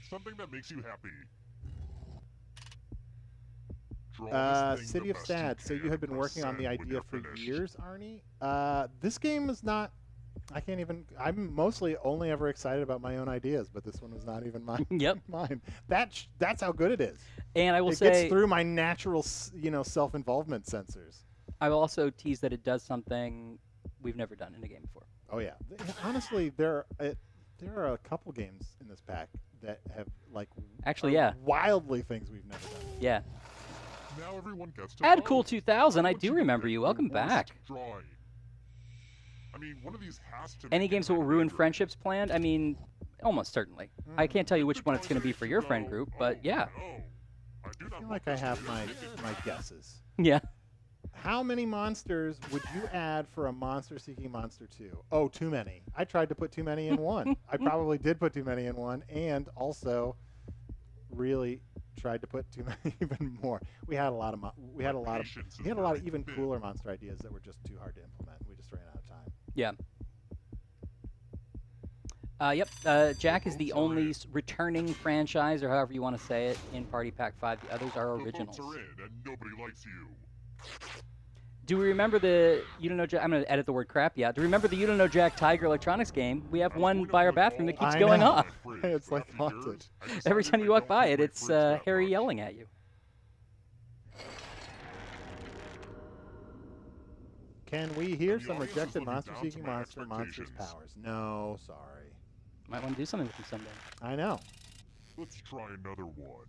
B: Something that makes you happy.
E: City of Sad. So you have been working on the idea for years, Arnie? This game is not... I'm mostly only ever excited about my own ideas, but this one was not even mine.
D: Yep.
E: Mine. That's how good it is.
D: And I will say...
E: It gets through my natural, self-involvement sensors.
D: I will also tease that it does something we've never done in a game before.
E: Oh, yeah. Honestly, there are a couple games in this pack that have, like...
D: Actually, yeah.
E: Wildly things we've never done.
D: Yeah.
B: Now everyone gets to
D: Add Cool 2000, I do remember you. Welcome back.
B: I mean, one of these has to
D: Any games that will ruin friendships planned? I mean, almost certainly. I can't tell you which one it's going to be for your friend group, but yeah.
E: I feel like I have my guesses.
D: Yeah.
E: How many monsters would you add for a Monster Seeking Monster 2? Oh, too many. I tried to put too many in one. I probably did put too many in one, and also really tried to put too many even more. We had a lot of even cooler monster ideas that were just too hard to implement. We just ran out of time.
D: Yeah. Jack is the only returning franchise, or however you want to say it, in Party Pack 5. The others are originals. Do we remember the You Don't Know Jack? I'm going to edit the word crap. Yeah. Do we remember the You Don't Know Jack Tiger Electronics game? We have one by our bathroom that keeps going off.
E: It's like haunted.
D: Every time you walk by it, it's Harry yelling at you.
E: Can we hear some rejected Monster Seeking Monsters powers? No, sorry.
D: Might want to do something with them someday.
E: I know.
B: Let's try another one.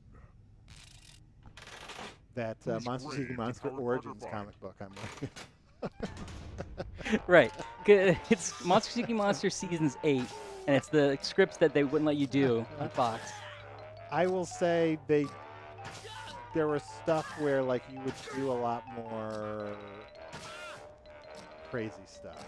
E: That Monster Seeking Monster Origins comic book I'm looking.
D: Right. It's Monster Seeking Monster Seasons 8, and it's the scripts that they wouldn't let you do on Fox.
E: I will say there was stuff where, like, you would do a lot more crazy stuff.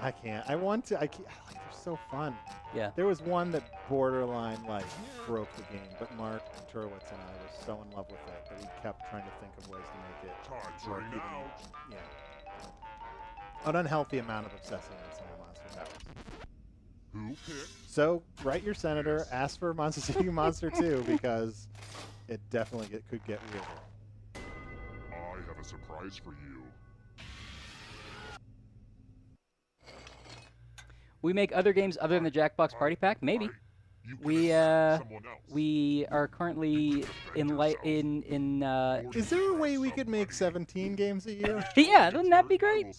E: I can't. I want to. I can't. They're so fun.
D: Yeah.
E: There was one that borderline, like, broke the game, but Mark Turwitz and I were so in love with it that we kept trying to think of ways to make it work even, an unhealthy amount of obsessing on some of Monster Powers. So, write your senator, ask for Monster Seeking Monster 2, because it definitely could get weirder.
B: I have a surprise for you.
D: We make other games other than the Jackbox Party Pack? Maybe. We are currently
E: Is there a way we could make 17 games a year?
D: Yeah, wouldn't that be great?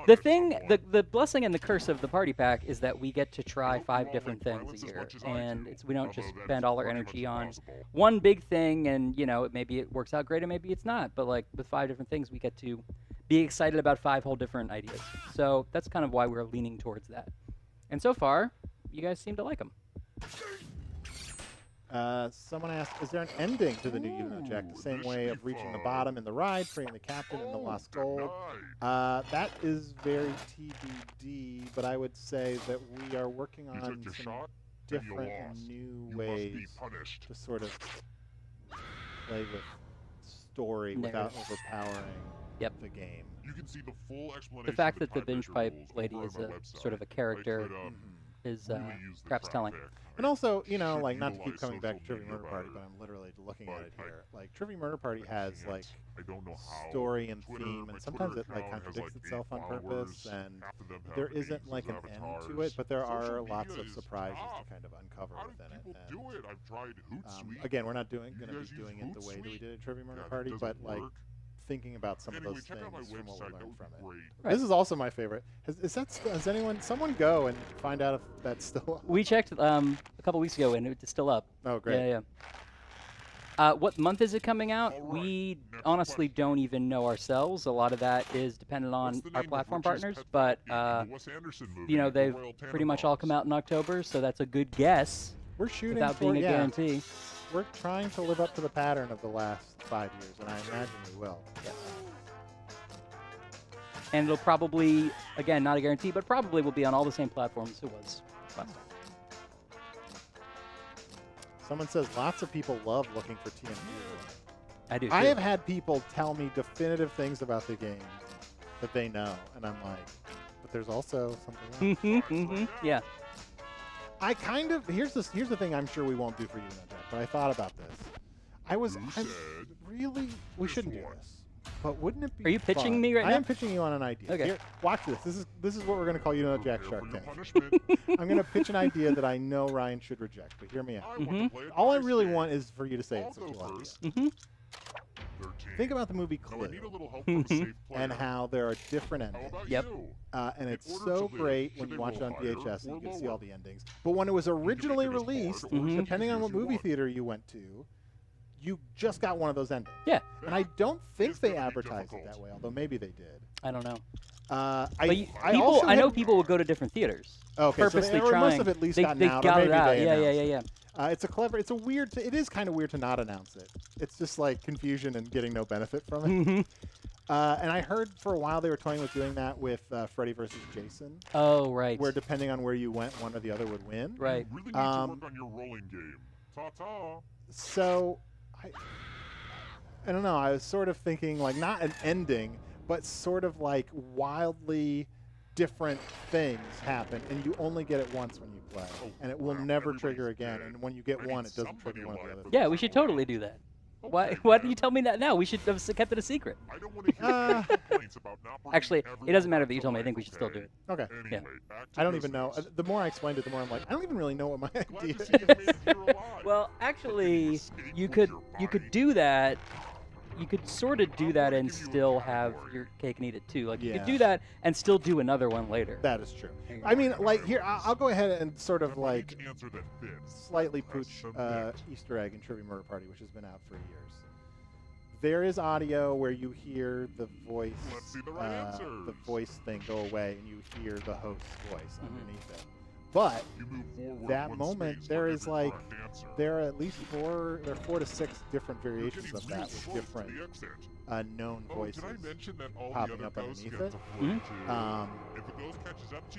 D: The thing, the blessing and the curse of the Party Pack is that we get to try 5 different things a year, and we don't just spend all our energy on one big thing, and maybe it works out great and maybe it's not. But like with 5 different things, we get to be excited about 5 whole different ideas. So that's kind of why we're leaning towards that. And so far, you guys seem to like them.
E: Someone asked, is there an ending to the new You Don't Know Jack? The same way of reaching the bottom in the ride, freeing the captain, and the lost gold. That is very TBD, but I would say that we are working on different and new ways to sort of play with story without overpowering the game.
B: You can see the full explanation.
D: The fact that the Binge Pipe lady is a sort of a character is perhaps telling.
E: And also, you know, like, not to keep coming back to Trivia Murder Party, but I'm literally looking at it here. Like, Trivia Murder Party has, like, story and theme, and sometimes it, like, contradicts itself on purpose, and there isn't, like, an end to it, but there are lots of surprises to kind of uncover within it. And, again, we're not going to be doing it the way that we did at Trivia Murder Party, but, like, thinking about some of those things from what we learned from it. Right. This is also my favorite. Has someone go and find out if that's still up?
D: We checked a couple weeks ago and it's still up.
E: Oh, great.
D: Yeah. What month is it coming out? We honestly don't even know ourselves. A lot of that is dependent on our platform partners, but you know, they've pretty much all come out in October, so that's a good guess.
E: We're shooting
D: without being a guarantee.
E: We're trying to live up to the pattern of the last 5 years, and I imagine we will.
D: Yes. And it'll probably, again, not a guarantee, but probably will be on all the same platforms it was last time.
E: Someone says lots of people love looking for TMQ.
D: I do, too.
E: I have had people tell me definitive things about the game that they know, and I'm like, but there's also something else.
D: Yeah.
E: I kind of here's the thing I'm sure we won't do for you, Jack, but I thought about this. We shouldn't do this. But wouldn't it be
D: Are you pitching me right now?
E: I am pitching you on an idea.
D: Okay.
E: Here, watch this. This is what we're going to call Jack Shark Tank. I'm going to pitch an idea that I know Ryan should reject, but hear me out. All I really want is for you to say it's a cool idea. Think about the movie Clue and how there are different endings.
D: Yep.
E: And it's so great when you watch it on VHS and you can see all the endings. But when it was originally released, depending on what movie theater you went to, you just got one of those endings.
D: Yeah.
E: And I don't think they advertised it that way, although maybe they did.
D: I don't know.
E: I
D: know people will go to different theaters.
E: Okay,
D: purposely
E: so they
D: trying.
E: must have at least
D: they
E: gotten out.
D: got
E: or maybe
D: it out.
E: They
D: Yeah.
E: It's a weird. It is kind of weird to not announce it. It's just like confusion and getting no benefit from it. And I heard for a while they were toying with doing that with Freddy versus Jason.
D: Oh, right.
E: Where depending on where you went, one or the other would win.
D: Right.
B: You really need to work on your rolling game. Ta-ta.
E: So, I don't know. I was sort of thinking like not an ending, but sort of like wildly different things happen, and you only get it once when you play, and it will never trigger again. And when you get one, it doesn't trigger one of the other.
D: Yeah, we should totally do that. Why do you tell me that now? We should have kept it a secret.
B: I don't want to hear complaints about not bringing
D: Actually, it doesn't matter that you told me. I think we should still do it.
E: Okay.
D: Yeah.
E: I don't even know. The more I explained it, the more I'm like, I don't even really know what my idea is.
D: Well, actually, you could do that. You could sort of do that and still have your cake and eat it too. Like you could do that and still do another one later.
E: That is true. I mean, like here, I'll go ahead and sort of like slightly pooch Easter egg in Trivia Murder Party, which has been out for years. There is audio where you hear the voice, the voice thing go away, and you hear the host's voice underneath it. But that moment, there is like, there are at least 4 to 6 different variations of that with different known voices popping up underneath it.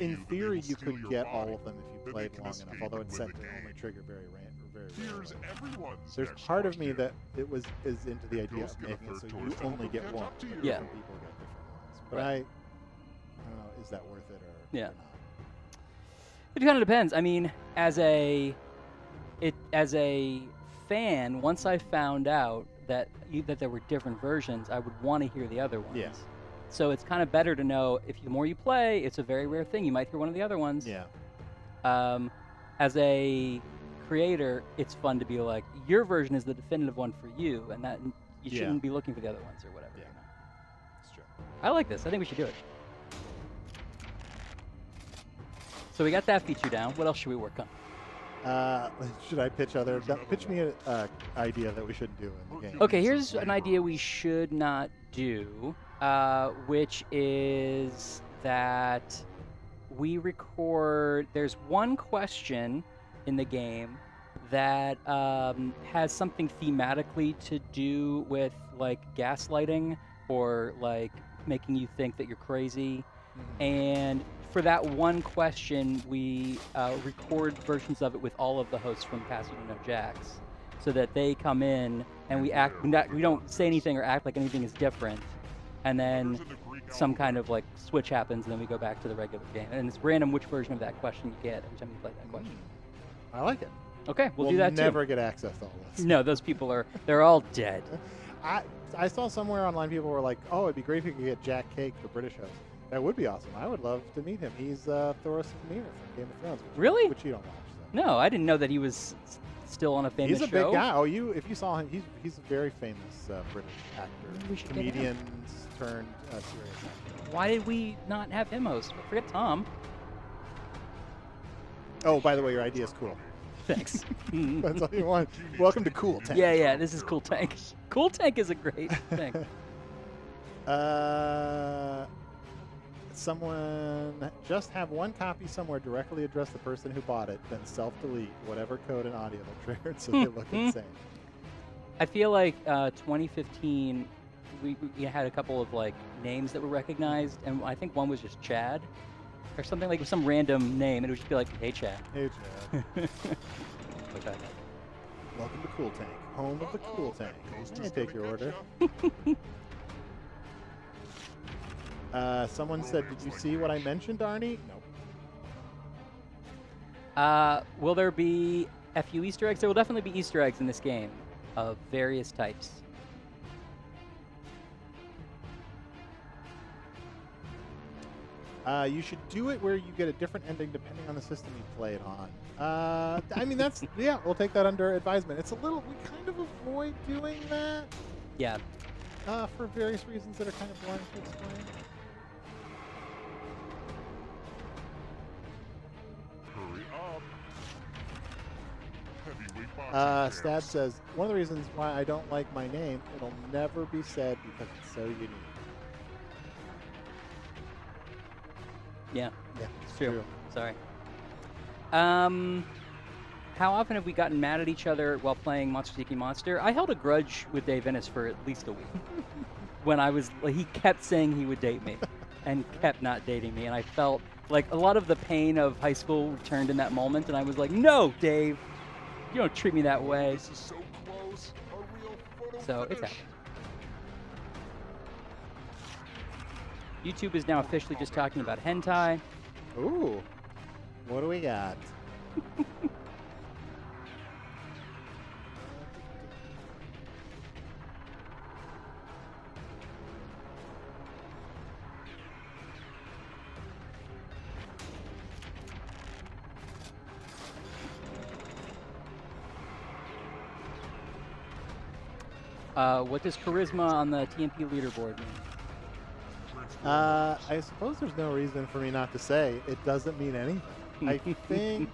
E: In theory, you could get all of them if you played long enough, although it's set to only trigger very rarely. There's part of me that is into the idea of making it so you only get one.
D: Yeah.
E: Different people get different ones. But I don't know, is that worth it or not?
D: It kind of depends. I mean, as a fan, once I found out that there were different versions, I would want to hear the other ones.
E: Yeah.
D: So it's kind of better to know the more you play, it's a very rare thing. You might hear one of the other ones.
E: Yeah.
D: As a creator, it's fun to be like, your version is the definitive one for you, and that you shouldn't be looking for the other ones or whatever.
E: Yeah.
D: You know?
E: It's true.
D: I like this. I think we should do it. So we got that feature down. What else should we work on?
E: Should I pitch pitch me an idea that we shouldn't do in the game?
D: Okay, here's an idea we should not do, which is that we record. There's one question in the game that has something thematically to do with like gaslighting or like making you think that you're crazy. And for that one question, we record versions of it with all of the hosts from Pass You Don't Know Jacks, so that they come in and we don't say anything or act like anything is different, and then some kind of like switch happens, and then we go back to the regular game, and it's random which version of that question you get every time you play that question.
E: I like it.
D: Okay, we'll do that too.
E: We'll never get access to all this.
D: No, those people they're all dead.
E: I saw somewhere online people were like, "Oh, it'd be great if you could get Jack Cake, the British host. That would be awesome. I would love to meet him. He's Thoros of Myr from Game of Thrones."
D: Really?
E: Which you don't watch. So.
D: No, I didn't know that he was still on a famous show.
E: He's a big guy. Oh, if you saw him, he's a very famous British actor, comedian turned serious actor.
D: Why did we not have him host? Forget Tom.
E: Oh, by the way, your idea is cool.
D: Thanks.
E: That's all you want. Welcome to Cool Tank.
D: Yeah, this is Cool Tank. Cool Tank is a great thing.
E: Someone just have one copy somewhere directly address the person who bought it, then self-delete whatever code and audio that triggered so they look insane.
D: I feel like 2015, we had a couple of like names that were recognized, and I think one was just Chad. Or something like some random name, and it would just be like, "Hey, Chad."
E: Hey, Chad.
D: Okay.
E: Welcome to Cool Tank, home of the Cool Tank. Can I take your order? Someone said, "Did you see what I mentioned, Arnie?" Nope.
D: Will there be FU Easter eggs? There will definitely be Easter eggs in this game of various types.
E: You should do it where you get a different ending depending on the system you play it on. I mean, yeah, we'll take that under advisement. It's a little, we kind of avoid doing that.
D: Yeah.
E: For various reasons that are kind of boring to explain.
B: Hurry up.
E: Stab says, one of the reasons why I don't like my name, it'll never be said because it's so unique.
D: Yeah,
E: it's
D: true. Sorry. How often have we gotten mad at each other while playing Monster Seeking Monster? I held a grudge with Dave Ennis for at least a week. When he kept saying he would date me and kept not dating me, and I felt like a lot of the pain of high school returned in that moment, and I was like, "No, Dave, you don't treat me that way."
B: This is so close. A real photo
D: So it's
B: finish.
D: happening. YouTube is now officially just talking about hentai.
E: Ooh, what do we got?
D: What does charisma on the TMP leaderboard mean?
E: I suppose there's no reason for me not to say. It doesn't mean anything. I think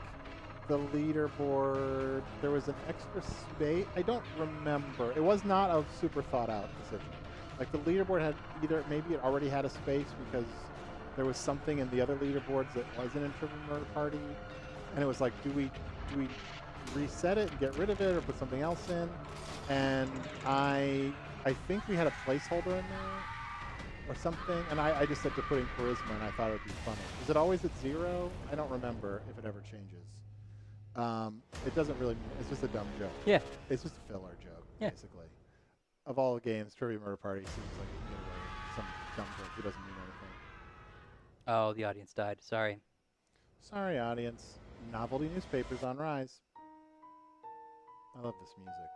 E: the leaderboard, there was an extra space. I don't remember. It was not a super thought out decision. Like the leaderboard had maybe it already had a space because there was something in the other leaderboards that wasn't in Trivial Murder Party. And it was like, do we reset it and get rid of it or put something else in? And I think we had a placeholder in there or something, and I just said to put in charisma, and I thought it would be funny. Is it always at 0? I don't remember if it ever changes. It doesn't really mean, it's just a dumb joke.
D: Yeah.
E: It's just a filler joke,
D: Yeah.
E: basically. Of all the games, Trivia Murder Party seems like you can get away with some dumb joke that doesn't mean anything.
D: Oh, the audience died. Sorry.
E: Sorry, audience. Novelty newspapers on rise. I love this music.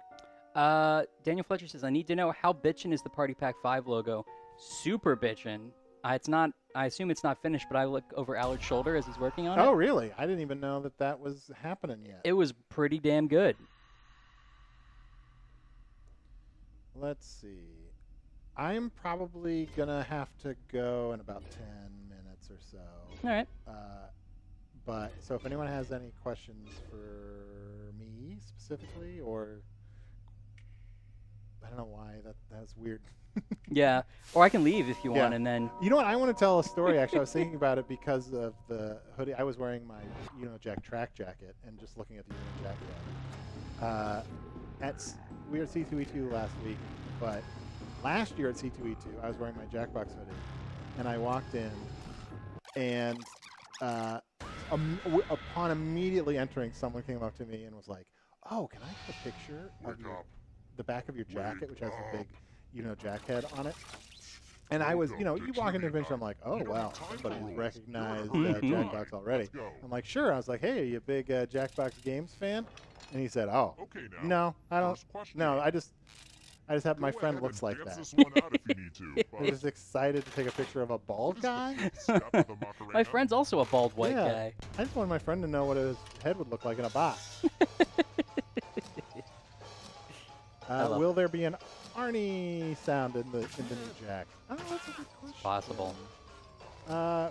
D: Daniel Fletcher says, I need to know how bitchin' is the Party Pack 5 logo. Super bitchin'. It's not. I assume it's not finished, but I look over Allard's shoulder as he's working on it.
E: Oh, really? I didn't even know that was happening yet.
D: It was pretty damn good.
E: Let's see. I'm probably going to have to go in about 10 minutes or so.
D: All right.
E: But so if anyone has any questions for me specifically, or I don't know why that's weird.
D: Yeah, or I can leave if you want, and then
E: you know what? I want to tell a story. Actually, I was thinking about it because of the hoodie. I was wearing my Jack track jacket and just looking at the Jack jacket. We were at C2E2 last week, but last year at C2E2, I was wearing my Jackbox hoodie, and I walked in, and upon immediately entering, someone came up to me and was like, "Oh, can I get a picture of the back of your jacket, which has a big, Jack head on it?" And I was, you walk into a Binge, I'm like, "Oh wow, somebody's recognized Jackbox already." I'm like, "Sure." I was like, "Hey, are you a big Jackbox Games fan?" And he said, "Oh, no, I don't. No, I just have my friend looks like that." I was excited to take a picture of a bald guy.
D: My friend's also a bald white guy.
E: I just wanted my friend to know what his head would look like in a box. Will there be an Arnie sound in the new Jack? Oh, that's a good question.
D: Possible.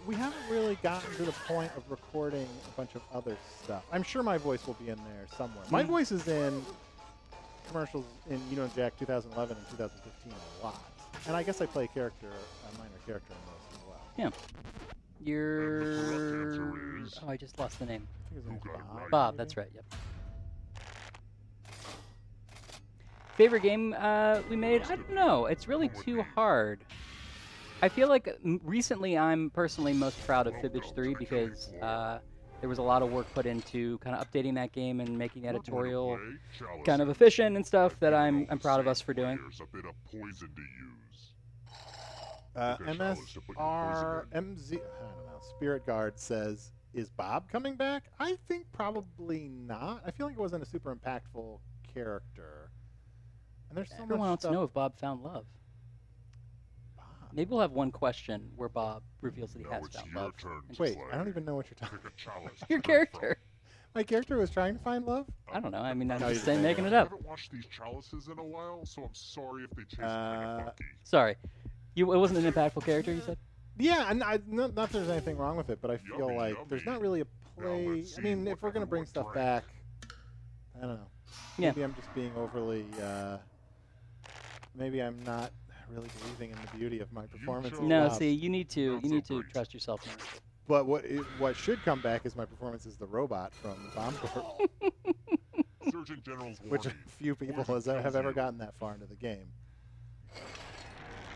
E: We haven't really gotten to the point of recording a bunch of other stuff. I'm sure my voice will be in there somewhere. My voice is in commercials in Jack 2011 and 2015 a lot. And I guess I play a minor character in those as well.
D: Yeah. You're... Oh, I just lost the name.
E: I think his name's Bob.
D: Bob, that's right, yep. Favorite game we made? I don't know. It's really too hard. I feel like recently I'm personally most proud of Fibbage 3 because there was a lot of work put into kind of updating that game and making the editorial kind of efficient and stuff that I'm proud of us for doing.
E: MSRMZ, I don't know, Spirit Guard says, is Bob coming back? I think probably not. I feel like it wasn't a super impactful character. And there's so
D: Everyone
E: much
D: wants
E: stuff.
D: to know if Bob found love. Maybe we'll have one question where Bob reveals that he has found love.
E: Wait, I don't even know what you're talking about.
D: Your character.
E: My character was trying to find love?
D: I don't know. I mean, I'm
E: No,
D: just
E: you
D: saying,
E: just
D: making
E: made
D: it up.
B: I haven't watched these chalices in a while, so I'm sorry if they taste kind of funky.
D: Sorry. It wasn't an impactful character, you said?
E: Yeah, and not that there's anything wrong with it, but I feel
B: Yummy,
E: like
B: yummy.
E: there's not really a play.
B: let's
E: I
B: see
E: mean,
B: what
E: if we're going to bring
B: everyone
E: stuff back, I don't know.
D: Yeah.
E: Maybe I'm just being overly, maybe I'm not really believing in the beauty of my performance.
D: No, see, you need to trust yourself more.
E: But what should come back is my performance as the robot from Bomb Corps,
B: Surgeon General's
E: which
B: warning.
E: few people have ever gotten that far into the game.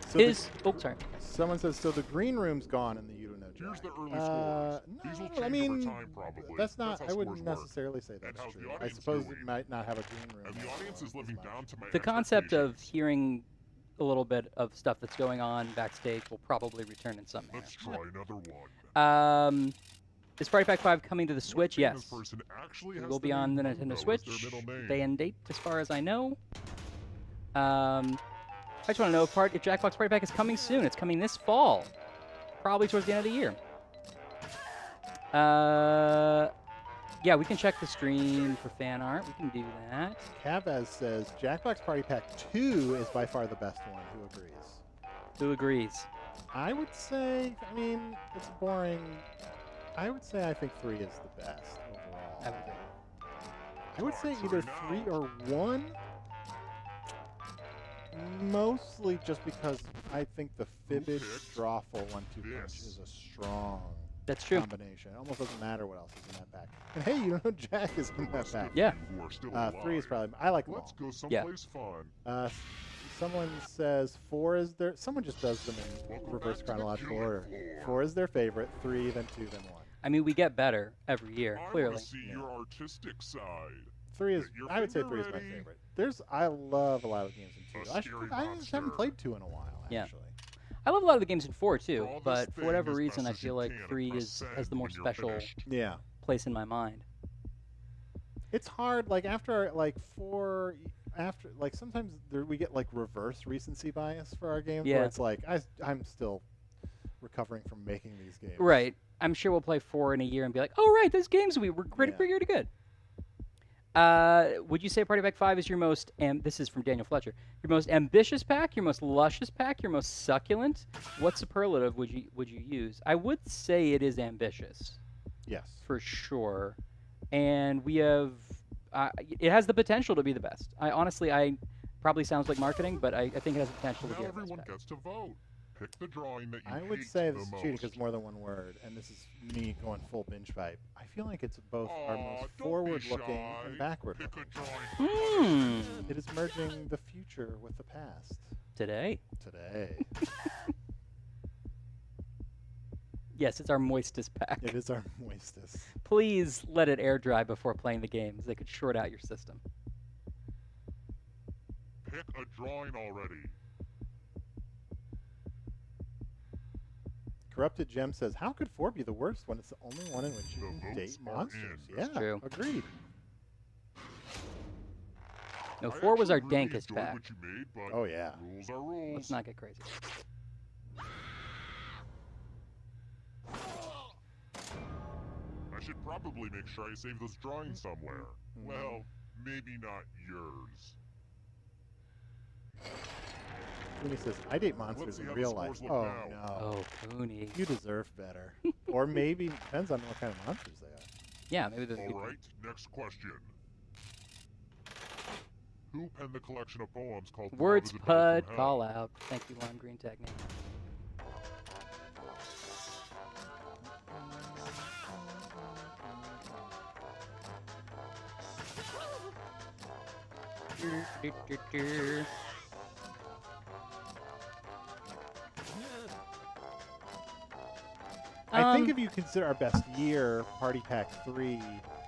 E: So
D: Sorry.
E: someone says, so the green room's gone in the Udino Jack.
B: Here's the early scores. These will
E: No,
B: change
E: I mean,
B: over time, probably.
E: that's not.
B: how
E: I wouldn't
B: scores work.
E: necessarily say that's
B: how's the
E: true. I
B: audience
E: suppose
B: doing?
E: it might not have a green room.
B: And the audience is living
E: as
B: down
E: much.
B: to my
D: The concept of
B: expectations.
D: hearing a little bit of stuff that's going on backstage will probably return in some manner.
B: Let's try another one.
D: Is Party Pack 5 coming to the Switch?
B: What famous
D: Yes.
B: person actually
D: It
B: has
D: will
B: the
D: be on the
B: name
D: Nintendo
B: Mundo as
D: Switch.
B: their middle name?
D: Day and date, as far as I know. I just want to know if Jackbox Party Pack is coming soon. It's coming this fall. Probably towards the end of the year. Yeah, we can check the stream for fan art. We can do that.
E: Cavaz says Jackbox Party Pack 2 is by far the best one. Who agrees?
D: Who agrees?
E: I would say. I mean, it's boring. I would say I think 3 is the best overall.
D: I would agree.
E: I would say either 3 or 1. Mostly just because I think the Fibbage Drawful 1-2 punch is a strong
D: That's true.
E: combination. It almost doesn't matter what else is in that pack. And hey, you know Jack is in that pack.
D: Yeah.
B: Who are still
E: 3 is
B: alive.
E: probably. I like them
B: Let's
E: all.
B: go someplace fun.
E: Someone says 4 is their. Someone just does them in
B: Welcome
E: reverse
B: back to the
E: chronological
B: killing
E: order.
B: floor.
E: 4 is their favorite. 3, then 2, then 1.
D: I mean, we get better every year,
B: I
D: clearly.
B: want to see your artistic side.
E: 3 is.
B: Get your
E: I would say
B: finger
E: 3 is my
B: ready.
E: favorite. I love a lot of games in 2.
B: A
E: I
B: scary
E: just haven't
B: monster.
E: played 2 in a while.
D: Yeah.
E: Actually.
D: I love a lot of the games in 4 too,
B: Draw this
D: but for
B: thing
D: whatever
B: as
D: reason,
B: best
D: I
B: as you
D: feel like
B: can and
D: 3
B: press
D: has
B: send
D: the more
B: when you're
D: special
B: finished.
E: Yeah.
D: place in my mind.
E: It's hard. Like after like 4. After like sometimes we get like reverse recency bias for our games.
D: Yeah.
E: Where it's like I'm still recovering from making these games.
D: Right. I'm sure we'll play 4 in a year and be like, oh, right, those games were pretty good. Would you say Party Pack 5 is your most, and this is from Daniel Fletcher, your most ambitious pack, your most luscious pack, your most succulent? What superlative would you use? I would say it is ambitious.
E: Yes.
D: For sure. And we have, it has the potential to be the best. I probably sounds like marketing, but I think it has the potential to
B: Now
D: be the best
B: everyone
D: pack.
B: gets to vote. Pick the drawing that you
E: I would
B: hate
E: say
B: the
E: this is
B: most.
E: cheating because more than one word, and this is me going full binge pipe. I feel like it's both our
B: Aw,
E: most
B: don't be
E: forward-looking
B: shy.
E: and backward.
B: Pick a drawing.
E: It is merging the future with the past
D: Today.
E: today.
D: Yes, it's our moistest pack.
E: It is our moistest.
D: Please let it air dry before playing the games. They could short out your system.
B: Pick a drawing already.
E: Corrupted Gem says, how could 4 be the worst when it's the only one in which you
B: The
E: can
B: votes
E: date
B: are
E: monsters?
B: in.
E: Yeah,
D: That's true.
E: Agreed.
D: No,
B: I
D: 4 was our
B: actually really
D: dankest
B: enjoyed
D: pack.
B: what you made, but
E: Oh, yeah.
B: rules are rules.
D: Let's not get crazy.
B: I should probably make sure I save those drawings somewhere. Well, maybe not yours.
E: Cooney says, I date
B: Let's
E: monsters
B: see
E: in
B: how
E: real
B: the
E: life.
B: scores look
E: Oh,
B: now.
E: no.
D: Oh, Cooney.
E: You deserve better. Or maybe, depends on what kind of monsters they are.
D: Yeah, maybe there's
B: All right, next question. Who penned the collection of poems called
D: Words
B: Love is a Dart
D: Pud
B: from
D: call
B: Hell?
D: out. Thank you, Lime Green Technique.
E: I think if you consider our best year, Party Pack 3,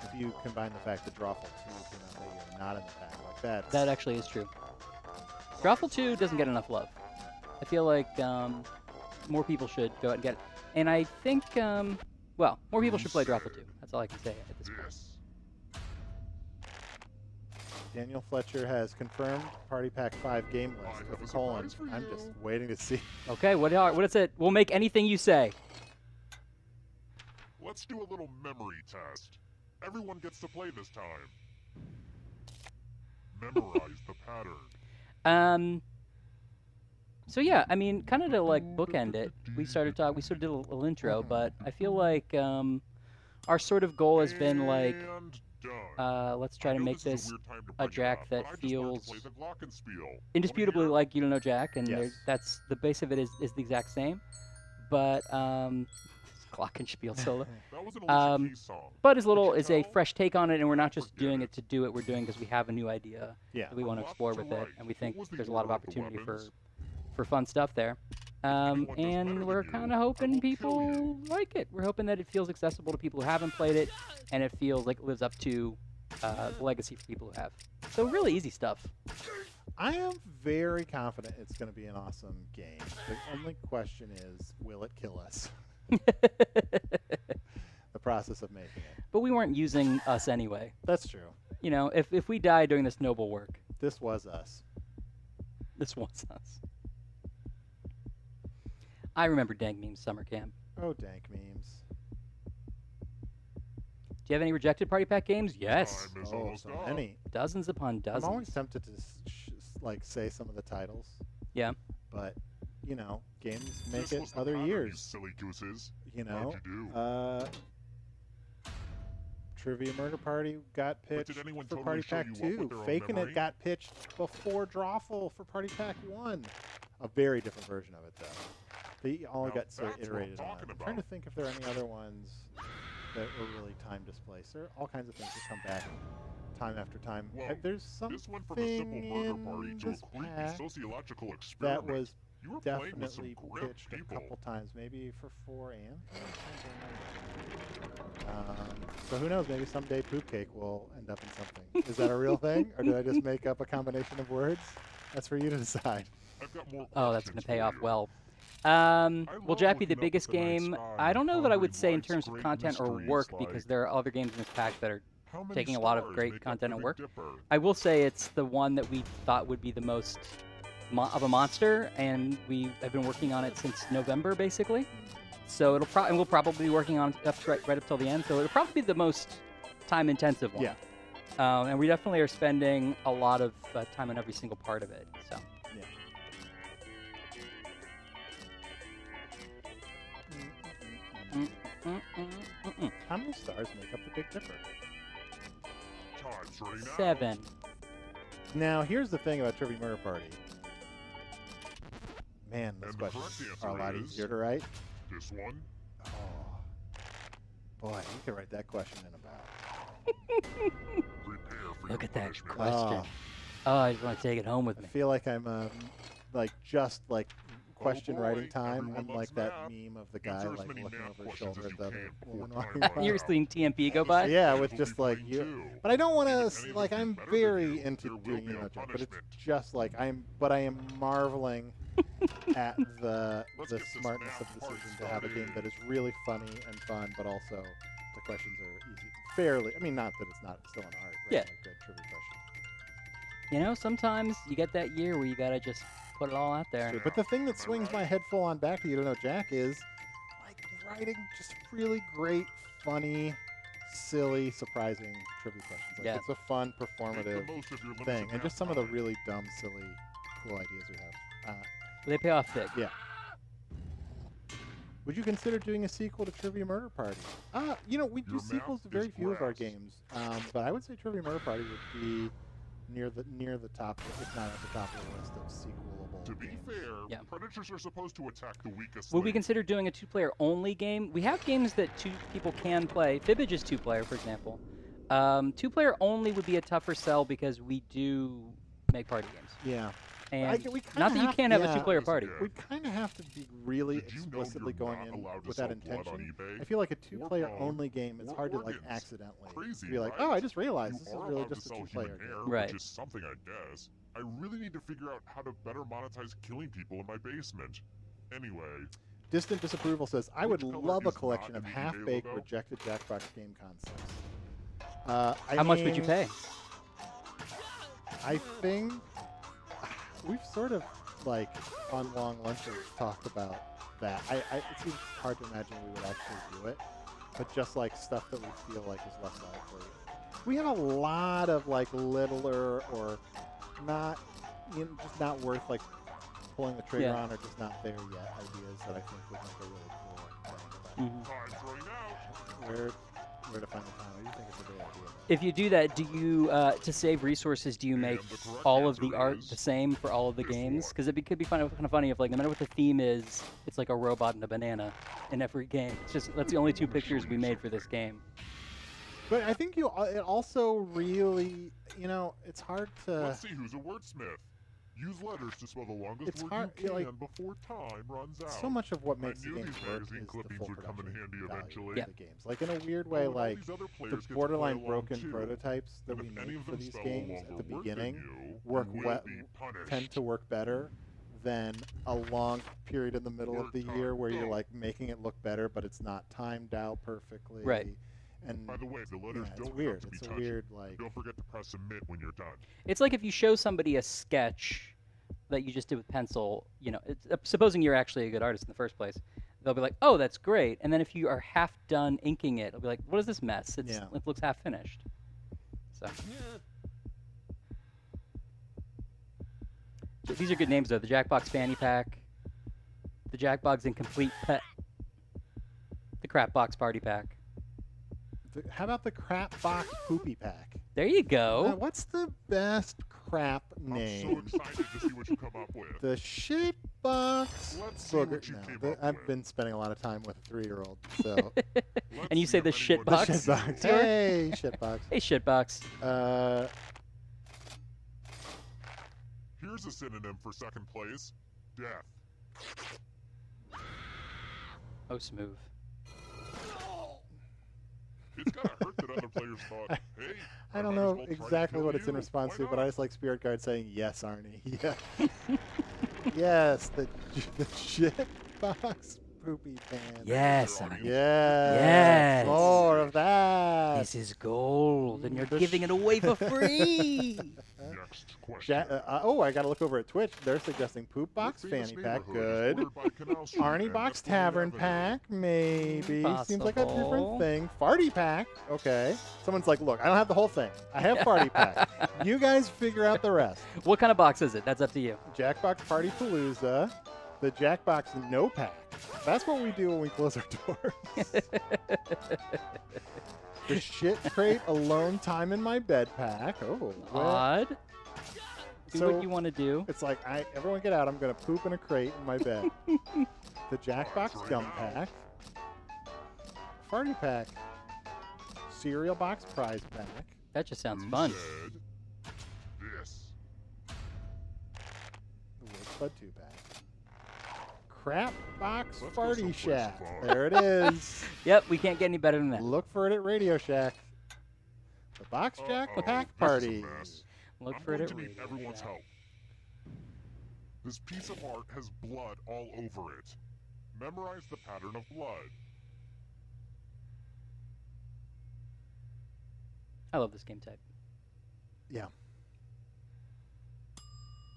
E: if you combine the fact that Drawful 2 came out that year, not in the pack, like
D: that actually is true. Drawful 2 doesn't get enough love. I feel like more people should go out and get it. And I think, well, more people should play Drawful 2. That's all I can say at this point.
B: Yes.
E: Daniel Fletcher has confirmed Party Pack 5 game
B: I
E: list
B: have
E: with
B: a
E: a colon.
B: surprise for
E: I'm
B: you.
E: just waiting to see.
D: Okay, what is it? We'll make anything you say.
B: Let's do a little memory test. Everyone gets to play this time. Memorize the pattern.
D: So yeah, I mean, kind of to like bookend it, we sort of did a little intro, but I feel like our sort of goal has been like,
B: And done.
D: let's try
B: I
D: to
B: know
D: make
B: this is
D: this
B: a weird time to
D: a
B: bring it
D: Jack
B: up,
D: that
B: but I just learned
D: feels
B: to play the Glockenspiel. Wanna
D: indisputably
B: hear?
D: like You Don't Know Jack, and
E: Yes.
D: that's the base of it is the exact same, but Glockenspiel solo.
B: That was an Alicia Keys song.
D: But is a
B: tell?
D: fresh take on it, and we're not just
B: Forget
D: doing
B: it.
D: it to do it. We're doing because we have a new idea
E: Yeah.
D: that we want to
B: From
D: explore
B: left
D: with
B: to
D: it,
B: right,
D: and we
B: what
D: think
B: was the
D: there's a lot of
B: order of the
D: opportunity
B: weapons?
D: for fun stuff there.
B: anyone does better
D: And
B: than
D: we're
B: you,
D: kind of
B: I
D: hoping
B: will kill
D: people
B: you.
D: like it. We're hoping that it feels accessible to people who haven't played it, and it feels like it lives up to the legacy for people who have. So really easy stuff.
E: I am very confident it's going to be an awesome game. The only question is, will it kill us? The process of making it.
D: But we weren't using us anyway.
E: That's true.
D: You know, if we die doing this noble work,
E: This was us.
D: this was us. I remember Dank Memes Summer Camp.
E: Oh, dank memes.
D: Do you have any rejected Party Pack games? Yes.
B: Time is
E: Oh,
B: almost
E: so
B: up.
E: many.
D: Dozens upon dozens.
E: I'm always tempted to like say some of the titles.
D: Yeah.
E: But, you know, games make
B: This
E: it
B: was the
E: other
B: pattern, you
E: years.
B: silly gooses.
E: You know,
B: How'd you do?
E: Trivia Murder Party got
B: But
E: pitched
B: did anyone
E: for
B: totally
E: Party
B: show
E: Pack
B: you what
E: 2.
B: with their own
E: Faking
B: memory?
E: It got pitched before Drawful for Party Pack 1. A very different version of it, though. They all
B: Now
E: got sort of
B: that's what I'm
E: iterated on.
B: talking
E: I'm trying to
B: about.
E: think if there are any other ones that were really time displaced. There are all kinds of things that come back time after time.
B: Whoa,
E: There's something
B: This went from a simple murder party
E: in
B: to a
E: this
B: creepy
E: pack
B: sociological
E: that
B: experiment.
E: was
B: You were playing with some
E: definitely
B: grim
E: pitched
B: people.
E: a couple times, maybe for 4 and 5. So who knows? Maybe someday Poop Cake will end up in something. Is that a real thing, or did I just make up a combination of words? That's for you to decide.
B: I've got more
D: Oh, that's going
B: questions
D: to pay
B: for
D: off
B: you.
D: well. Will
B: love
D: Jack be the
B: looking up
D: biggest
B: at the night
D: game?
B: sky
D: I don't know that I would
B: pondering
D: say in
B: life's
D: terms of
B: great
D: content or
B: mysteries
D: work
B: like
D: because there are other games in this pack that are
B: how many
D: taking a lot of
B: stars
D: great
B: make up
D: content
B: the
D: and
B: Big
D: work.
B: Dipper?
D: I will say it's the one that we thought would be the most of a monster, and we have been working on it since November, basically. So and we'll probably be working on it right up till the end. So it'll probably be the most time-intensive one.
E: Yeah.
D: And we definitely are spending a lot of time on every single part of it. So.
E: Yeah. How many stars make up the Big Dipper?
B: Time's running out.
D: 7.
E: Now, here's the thing about Trivia Murder Party. Man, these
B: And the
E: questions
B: correct
E: are a lot
B: answer is-
E: easier to write.
B: This one?
E: Oh, boy, you can write that question in about.
B: Prepare for
D: Look
B: your
D: at that
B: punishment.
D: question.
E: Oh,
D: Oh, I just want to take it home with
E: I
D: me.
E: feel like I'm just question
B: boy,
E: writing time,
B: everyone
E: unlike
B: loves
E: that
B: math.
E: meme of the guy
B: Answer as
E: like
B: many
E: looking
B: math
E: over his
B: questions
E: shoulder
B: as
E: at the
B: you
E: other
B: can
E: woman
B: before
E: walking
B: time
E: by.
B: runs
D: You're
B: out.
D: seeing TMP go
B: All the
D: by?
E: Yeah,
B: seniors
E: with
B: will
E: just
B: be
E: like
B: green
E: you.
B: too.
E: But I don't want
B: Even
E: to
B: anyone
E: like.
B: who's
E: I'm
B: better than
E: very
B: you,
E: into
B: there will
E: doing
B: be a
E: but it's
B: punishment.
E: just like but I am marveling at the
B: Let's get this
E: smartness of
B: math
E: the
B: part
E: decision to have a game that
B: started.
E: is really funny and fun, but also the questions are easy, fairly. I mean, not that it's not still an art, right?
D: Yeah.
E: Like good trivia questions.
D: You know, sometimes you get that year where you gotta just put it all out there.
E: But the thing that swings my head full on back to You Don't Know Jack is like writing just really great, funny, silly, surprising trivia questions. Like
D: Yeah.
E: it's a fun,
B: Make
E: performative
B: the most of your limited
E: thing, and
B: math
E: just some of the
B: time.
E: really dumb, silly, cool ideas we have.
D: They pay off big.
E: Yeah. Would you consider doing a sequel to Trivia Murder Party? You know, we do
B: Your
E: sequels to
B: math
E: very
B: is
E: few of our
B: grass.
E: games, but I would say Trivia Murder Party would be near the top, if not at the top of the list of sequelable
B: To be
E: games.
B: fair,
D: Yeah.
B: predators are supposed to attack the weakest
D: Would we
B: link.
D: consider doing a two-player only game? We have games that two people can play. Fibbage is two-player, for example. Two-player only would be a tougher sell because we do make party games.
E: Yeah.
D: And
E: we kinda
D: not that you
E: have-
D: can't have
E: yeah.
D: a two-player party.
B: Yeah.
E: We kind of have to be really
B: Did you know
E: explicitly
B: you're
E: going
B: not
E: in
B: allowed to
E: with
B: sell
E: that
B: blood on
E: intention.
B: eBay?
E: I feel like a two-player
B: phone,
E: only game, it's
B: or
E: hard to like
B: organs.
E: accidentally
B: Crazy,
E: be like,
B: right?
E: oh, I just realized
B: You
E: this is
B: are
E: really
B: allowed
E: just
B: to
E: a
B: sell
E: two-player
B: human
E: game.
B: hair,
D: Right.
B: which is something I guess. I really need to figure out how to better monetize killing people in my basement. Anyway,
E: Distant Disapproval says, I would
B: Which color
E: love a
B: is
E: collection
B: not
E: of
B: in the eBay
E: half-baked,
B: logo?
E: rejected Jackbox game concepts.
D: How much would you pay?
E: I think we've sort of, like, on long lunches talked about that. It seems hard to imagine we would actually do it, but just, like, stuff that we feel like is less likely. We have a lot of, like, littler or not, just not worth, like, pulling the trigger
D: Yeah.
E: on or just not there yet ideas that I think would make a really cool thing.
B: time's running out.
E: But where to find the time? I do think it's a great idea.
D: If you do that, do you, to save resources, do you make
B: the correct
D: all of the
B: answer
D: art
B: is
D: the same for all of the
B: this
D: games?
B: one.
D: Because could be kind of funny if, like, no matter what the theme is, it's like a robot and a banana in every game. It's just, that's the only two pictures we made for this game.
E: But I think it also really, it's hard to.
B: Let's see who's a wordsmith. Use letters to spell the longest
E: It's
B: word
E: hard-
B: you can
E: like,
B: before time runs out.
E: So much of what
B: I
E: makes the
B: knew
E: games
B: these
E: work
B: magazine
E: is the
B: clippings
E: full
B: would come in
E: production
B: handy
E: value
B: eventually.
E: of the games. Like in a weird way,
B: Oh, and all
E: like
B: these other
E: the
B: players get to
E: borderline
B: play along
E: broken
B: too.
E: prototypes that
B: And
E: we
B: if any
E: make
B: of
E: for
B: them
E: these
B: spell a
E: games
B: longer
E: at the
B: word than
E: beginning
B: you,
E: work
B: you will be
E: tend
B: punished.
E: to work better than a long period in the middle of the
B: Work
E: year
B: time,
E: where you're
B: go.
E: like making it look better, but it's not timed out perfectly.
D: Right.
E: And
B: By the way, the letters
E: yeah,
B: don't
E: it's weird.
B: have to be
E: It's a
B: touchy.
E: weird like.
B: Don't forget to press submit when you're done.
D: It's like if you show somebody a sketch that you just did with pencil, supposing you're actually a good artist in the first place, they'll be like, oh, that's great. And then if you are half done inking it, they'll be like, what is this mess? It looks half finished. So these are good names, though. The Jackbox Fanny Pack, the Jackbox Incomplete Pet, the Crapbox Party Pack.
E: How about the Crap Box Poopy Pack?
D: There you go.
E: What's the best crap
B: I'm
E: name?
B: so excited to see what you come up with.
E: The shit box
B: Let's see
E: booger.
B: what you came
E: No,
B: up
E: I've
B: with.
E: been spending a lot of time with a 3-year-old, so
D: And you
B: see
D: say
B: if
D: the
B: anyone
D: shit
E: the
D: box?
E: shit box.
D: Sure.
E: Hey, shit box.
D: Hey, shitbox.
B: Here's a synonym for second place. Death.
D: Oh, smooth.
B: It's gotta hurt that other players thought, hey,
E: I don't
B: might as
E: know
B: well try to
E: exactly
B: kill
E: what it's in
B: you.
E: response
B: Why
E: to, but I
B: not?
E: just like Spirit Guard saying, yes, Arnie. Yeah. Yes, the shit box poopy pan.
D: Yes,
B: They're
D: Arnie.
B: audio.
E: Yes.
D: Yes.
E: More of that.
D: This is gold, and you're
E: The
D: giving it away for free.
B: Next question.
E: I gotta look over at Twitch. They're suggesting Poop Box
B: What famous
E: Fanny Pack.
B: neighborhood is
E: Good.
B: bordered by Canal Street
E: Arnie
B: and
E: Box
B: Napoleon
E: Tavern
B: Avenue?
E: Pack, maybe. Seems like a different
D: Possible.
E: thing. Farty Pack, okay. Someone's like, look, I don't have the whole thing. I have Farty Pack. You guys figure out the rest.
D: What kind of box is it? That's up to you.
E: Jackbox Party Palooza, the Jackbox No Pack. That's what we do when we close our doors. The Shit Crate Alone Time in My Bed Pack. Oh, well,
D: Odd. Do
E: So-
D: what you want to do.
E: it's like, everyone get out. I'm going to poop in a crate in my bed. The Jackbox Gum Pack. Farty Pack. Cereal Box Prize Pack.
D: That just sounds
B: Who
D: fun.
B: said this?
E: The Wood Spud 2 Pack. Crap Box
B: Let's go
E: Party
B: someplace
E: Shack.
B: fun.
E: There it is.
D: Yep, we can't get any better than that.
E: Look for it at Radio Shack. The Box Jack
B: Uh-oh,
E: Pack
B: this is a
E: Party.
B: mess.
D: Look
B: I'm
D: for it
B: going
D: at
B: to need
D: Radio
B: everyone's
D: Shack.
B: help. This piece of art has blood all over it. Memorize the pattern of blood.
D: I love this game type.
E: Yeah.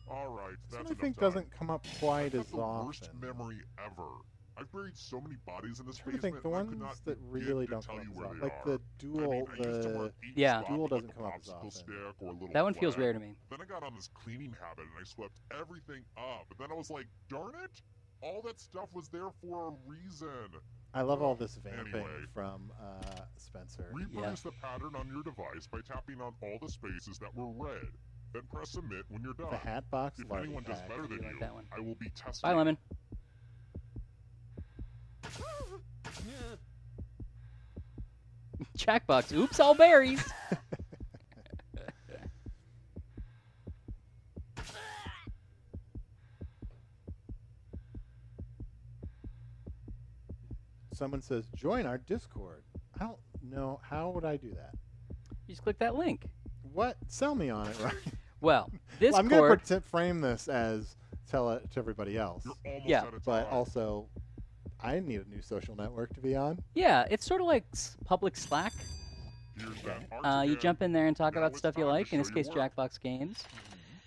B: All right,
E: This
B: that's
E: one I
B: enough
E: think
B: time.
E: doesn't come up quite
B: I
E: as
B: have the worst
E: often.
B: memory ever. I've buried so many bodies in this
E: I'm trying to
B: basement.
E: think, the
B: I could
E: ones
B: not
E: that
B: begin
E: really
B: to
E: don't
B: tell
E: come
B: you
E: up
B: where
E: as
B: they
E: often. Like
B: are.
E: the duel,
B: I used to
E: the
B: mark each
D: Yeah.
B: spot
E: duel
B: with,
E: doesn't
B: like,
E: come
B: a
E: up as
B: popsicle
E: often.
B: stick or a little
D: That one feels
B: flag.
D: rare to me.
B: Then I got on this cleaning habit and I swept everything up. But then I was like, darn it! All that stuff was there for a reason.
E: I love all this vamping
B: Anyway.
E: from Spencer.
B: Reproduce the pattern on your device by tapping on all the spaces that were red. Then press submit when you're done.
E: The Hatbox
B: If
E: Lardy
B: anyone does
E: Pack.
B: better
D: I do
B: than
D: like
B: you,
D: that one.
B: I will be testing.
D: Bye, Lemon. Jackbox. Oops, all berries.
E: Someone says, join our Discord. I don't know. How would I do that?
D: You just click that link.
E: What? Sell me on it, right?
D: Well,
E: Well, I'm going
D: Discord.
E: to frame this as tell it to everybody else.
B: You're almost
D: Yeah,
B: out of
E: But
B: time.
E: also, I need a new social network to be on.
D: Yeah, it's sort of like public Slack.
B: Here's that art
D: You
B: again.
D: jump in there and talk
B: Now
D: about
B: it's
D: stuff you
B: time to
D: like. In this
B: show your
D: case,
B: work.
D: Jackbox Games.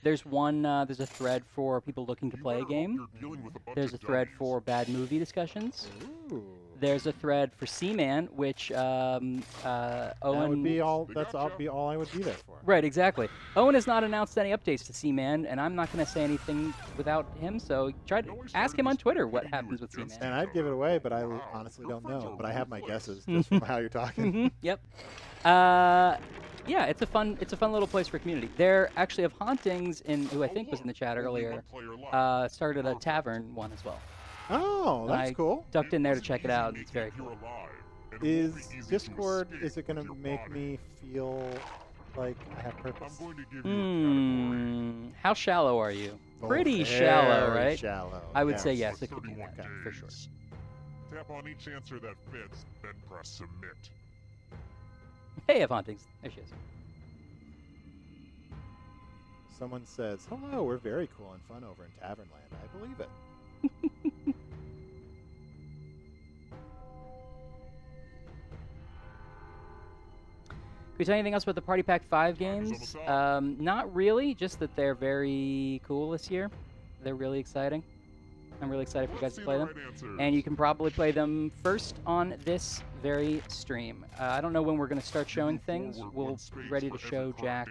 D: There's there's a thread for people looking to
B: You
D: play a
B: better hope
D: game.
B: you're dealing with a bunch
D: There's a
B: of
D: thread
B: dummies.
D: for bad movie discussions.
E: Ooh.
D: There's a thread for Seaman, which Owen.
E: That would be all.
B: They
E: That's
B: gotcha.
E: all. Be all I would be there for.
D: Right, exactly. Owen has not announced any updates to Seaman, and I'm not going to say anything without him. So try to
B: No, we
D: ask him
B: started
D: on
B: this
D: Twitter what
B: hitting you
D: happens with
B: against
D: Seaman.
E: And I'd give it away, but I
B: Wow,
E: honestly
B: your
E: don't
B: friends
E: know.
B: are
E: But I have my
B: ruthless.
E: guesses just from how you're talking.
D: Mhm, yep. Yeah, it's a fun little place for community. There actually have Hauntings who I think was in the chat earlier. Started a tavern one as well.
E: Oh, that's
D: I
E: cool.
D: Ducked in there to check it out. It's very cool.
E: Is Discord? Is it going to make me feel like I have purpose?
B: I'm going to give you a category.
D: How shallow are you?
E: Oh,
D: Pretty shallow,
E: very
D: right?
E: Shallow.
D: I would
E: yes.
D: say yes.
B: For
D: It could be
B: 31
D: that, for sure.
B: days. Tap on each answer that fits, then press submit.
D: Hey, I have Hauntings. There she is.
E: Someone says, "Hello, we're very cool and fun over in Tavernland." I believe it.
D: Can we tell you anything else about the Party Pack 5
B: Time is
D: games?
B: almost up.
D: Not really, just that they're very cool this year. They're really exciting. I'm really excited for you guys to play them. And you can probably play them first on this very stream. I don't know when we're going to start showing things. We'll be ready to show Jack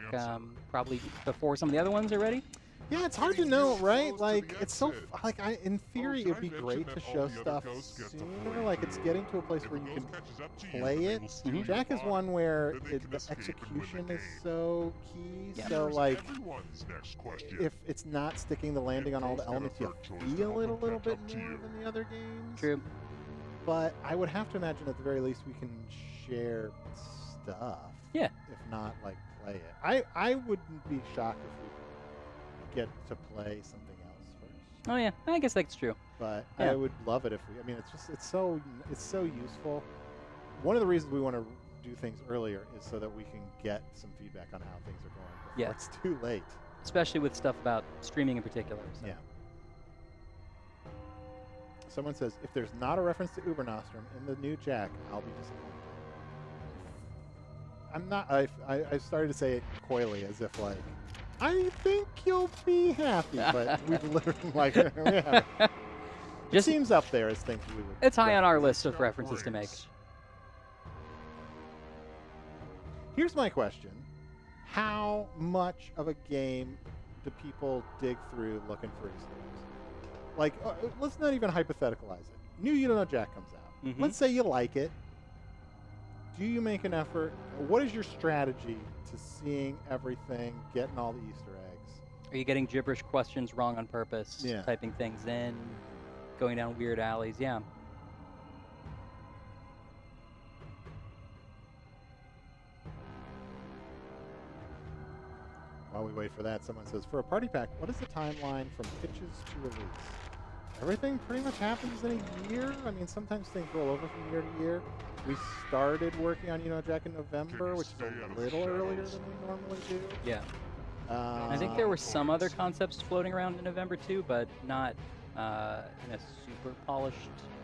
D: probably before some of the other ones are ready.
E: Yeah, it's hard to know, right? Like, it's so like in theory, it'd be great to show stuff sooner. Like, it's getting to a place where you can play it. Jack is one where the execution is so key.
D: Yeah.
E: So like, if it's not sticking the landing on all the elements, you feel it a little bit more than the other games.
D: True.
E: But I would have to imagine at the very least we can share stuff.
D: Yeah.
E: If not, like, play it. I wouldn't be shocked if we get to play something else first.
D: Oh, yeah. I guess that's true.
E: But
D: Yeah.
E: I would love it if we. I mean, it's so useful. One of the reasons we want to do things earlier is so that we can get some feedback on how things are going before
D: Yeah.
E: it's too late.
D: Especially with stuff about streaming in particular. So.
E: Yeah. Someone says, if there's not a reference to Ubernostrum in the new Jack, I'll be disappointed. I'm not. I started to say it coyly, as if like, I think you'll be happy, but we've literally like, we haven't. It
D: Just-
E: seems up there as things we would.
D: It's high on our list of references to make.
E: Here's my question: how much of a game do people dig through looking for Easter eggs? Like, let's not even hypotheticalize it. New You Don't Know Jack comes out.
D: Mhm.
E: Let's say you like it. Do you make an effort? What is your strategy to seeing everything, getting all the Easter eggs?
D: Are you getting gibberish questions wrong on purpose?
E: Yeah.
D: Typing things in, going down weird alleys? Yeah.
E: While we wait for that, someone says, for a party pack, what is the timeline from pitches to release? everything pretty much happens in a year. I mean, sometimes things roll over from year to year. We started working on Jack in November, which is a little earlier than we normally do.
D: Yeah. I think there were some other concepts floating around in November too, but not in a super polished,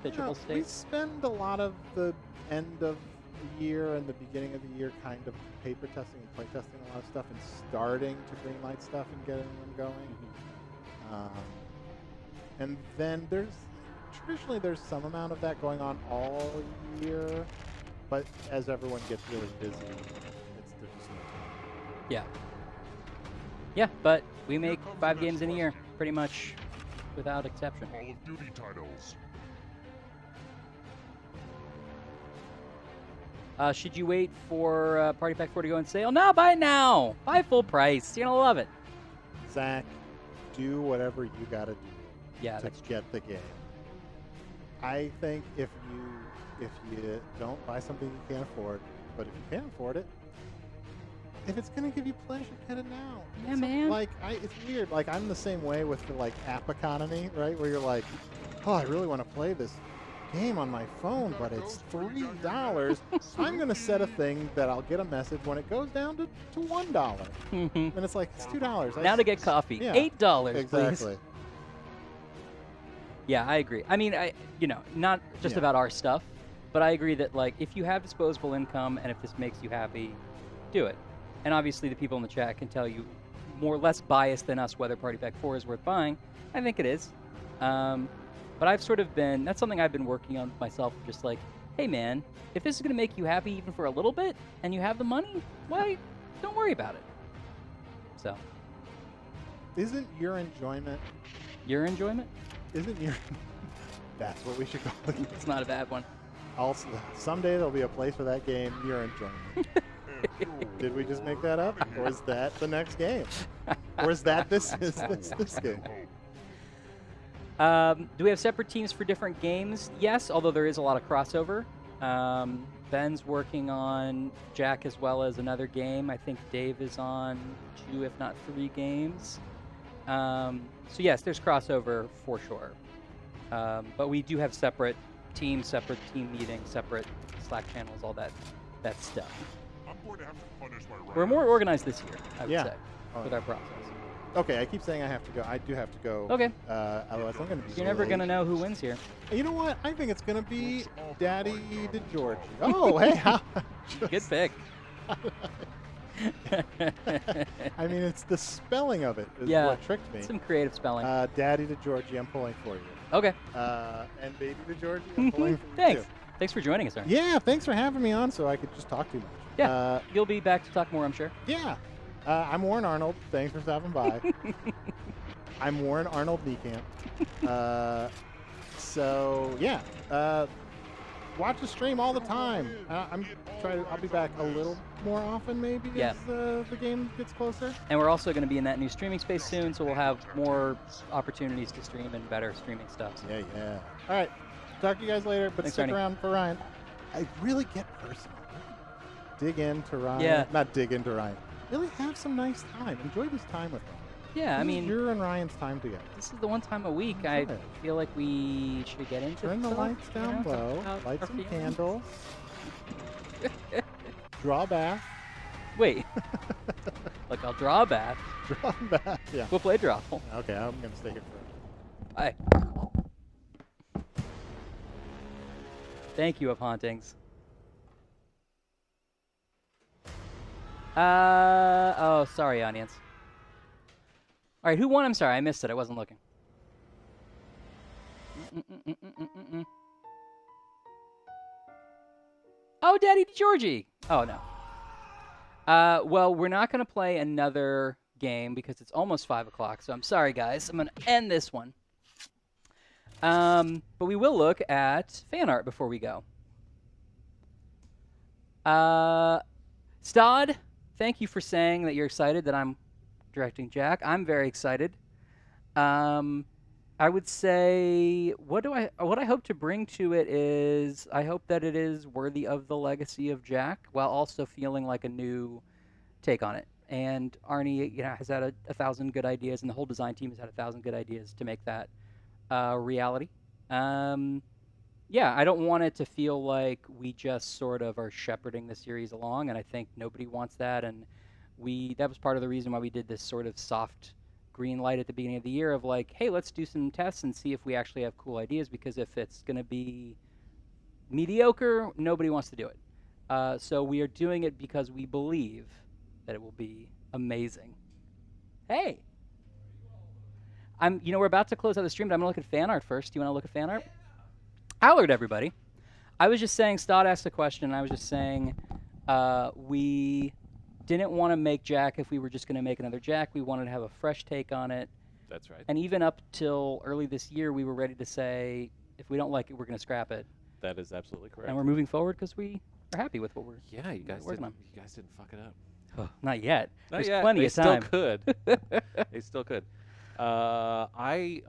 D: pitchable state.
E: We spend a lot of the end of the year and the beginning of the year kind of paper testing and play testing a lot of stuff and starting to greenlight stuff and getting them going. And then traditionally there's some amount of that going on all year, but as everyone gets really busy, there's just no time.
D: Yeah. Yeah, but we make 5 games in a year, pretty much without exception.
B: Call of Duty titles.
D: Should you wait for Party Pack 4 to go on sale? No, buy it now. Buy full price. You're going to love it.
E: Zach, do whatever you got to do to get the game. I think if you don't buy something you can't afford, but if you can afford it, if it's gonna give you pleasure, get it now.
D: Yeah, man.
E: It's weird. Like, I'm the same way with the app economy, right? Where you're like, oh, I really want to play this game on my phone, but it's $3. I'm gonna set a thing that I'll get a message when it goes down to $1, and it's like it's $2.
D: Now to get coffee,
E: yeah,
D: $8.
E: Exactly.
D: Please. Yeah, I agree. I mean, not just about our stuff, but I agree that if you have disposable income and if this makes you happy, do it. And obviously, the people in the chat can tell you more or less biased than us whether Party Pack 4 is worth buying. I think it is. But I've sort of been, that's something I've been working on myself, just hey man, if this is going to make you happy even for a little bit and you have the money, why, don't worry about it. So.
E: Isn't your enjoyment?
D: Your enjoyment?
E: Isn't your... That's what we should call it.
D: It's not a bad one.
E: Also, someday there'll be a place for that game, your enjoyment. Did we just make that up? Or is that the next game? Or is that this game?
D: Do we have separate teams for different games? Yes, although there is a lot of crossover. Ben's working on Jack as well as another game. I think Dave is on 2, if not 3 games. So yes, there's crossover for sure. But we do have separate team meetings, separate Slack channels, all that stuff.
B: I'm going to have to punish my
D: We're more organized this year, I would say, with our process.
E: Okay, I keep saying I have to go. I do have to go.
D: Okay.
E: Otherwise, I'm going to be.
D: You're never going to know who wins here.
E: You know what? I think it's going to be Daddy DeGeorge. Oh, hey.
D: Good pick.
E: I mean, it's the spelling of it is what tricked me.
D: Some creative spelling.
E: Daddy DeGeorgie, I'm pulling for you.
D: Okay.
E: And Baby DeGeorgie, I'm pulling for you.
D: Thanks.
E: Too.
D: Thanks for joining us, sir.
E: Yeah, thanks for having me on so I could just talk too much.
D: Yeah, you'll be back to talk more, I'm sure.
E: Yeah. I'm Warren Arnold. Thanks for stopping by. I'm Warren Arnold Niekamp. So, yeah. Watch the stream all the time. I'll be back a little more often maybe as the game gets closer.
D: And we're also going to be in that new streaming space soon, so we'll have more opportunities to stream and better streaming stuff. So.
E: Yeah. All right. Talk to you guys later, but
D: Thanks,
E: stick
D: Arnie.
E: around for Ryan. I really get personal. Dig into Ryan.
D: Yeah.
E: Not dig into Ryan. Really have some nice time. Enjoy this time with Ryan.
D: Yeah, I mean,
E: your and Ryan's time together.
D: This is the one time a week I feel like we should get into.
E: Turn the lights down low. Light some candles. Draw a bath.
D: Wait. Look, I'll draw a bath.
E: Draw a bath. Yeah.
D: We'll play Drawful.
E: Okay, I'm gonna stake it for.
D: Bye. Thank you, Of Hauntings. Oh, sorry, audience. All right, who won? I'm sorry, I missed it. I wasn't looking. Oh, Daddy Georgie. Oh, no. Well, we're not going to play another game because it's almost 5 o'clock, so I'm sorry, guys. I'm going to end this one. But we will look at fan art before we go. Stod, thank you for saying that you're excited that I'm directing Jack. I'm very excited. I would say what I hope to bring to it is I hope that it is worthy of the legacy of Jack while also feeling like a new take on it. And Arnie, has had 1,000 good ideas, and the whole design team has had 1,000 good ideas to make that reality. Yeah, I don't want it to feel like we just sort of are shepherding the series along, and I think nobody wants that. And that was part of the reason why we did this sort of soft green light at the beginning of the year of like, hey, let's do some tests and see if we actually have cool ideas, because if it's going to be mediocre, nobody wants to do it. So we are doing it because we believe that it will be amazing. Hey! We're about to close out the stream, but I'm going to look at fan art first. Do you want to look at fan art? Howard, everybody. I was just saying, Stott asked a question, and I was just saying we didn't want to make Jack if we were just going to make another Jack. We wanted to have a fresh take on it.
F: That's right.
D: And even up till early this year, we were ready to say, if we don't like it, we're going to scrap it.
F: That is absolutely correct.
D: And we're moving forward because we are happy with what we're
F: you guys
D: working on.
F: You guys didn't fuck it up.
D: Oh, not yet.
F: Not
D: There's
F: yet.
D: plenty of time.
F: They still could. They still could. I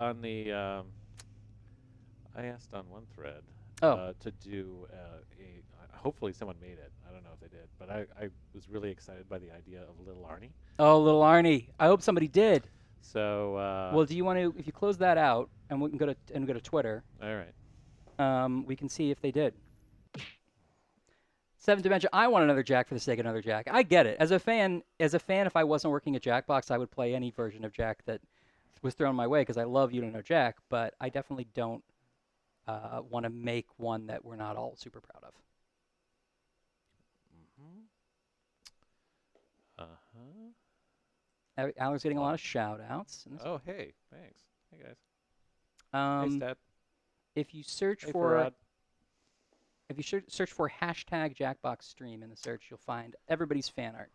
F: asked on one thread to do hopefully someone made it. I don't know if they did, but I was really excited by the idea of Little Arnie.
D: Oh, Little Arnie. I hope somebody did.
F: So
D: well, do you want to, if you close that out and we can go to Twitter.
F: All right.
D: We can see if they did. Seventh Dimension. I want another Jack for the sake of another Jack. I get it. As a fan, if I wasn't working at Jackbox, I would play any version of Jack that was thrown my way because I love You Don't Know Jack. But I definitely don't want to make one that we're not all super proud of. Alan's getting a lot of shout outs.
F: Oh, hey, thanks. Hey guys.
D: Hey,
F: Stat.
D: If you search
F: Hey,
D: for
F: Farad.
D: If you search for hashtag Jackbox stream in the search, you'll find everybody's fan art.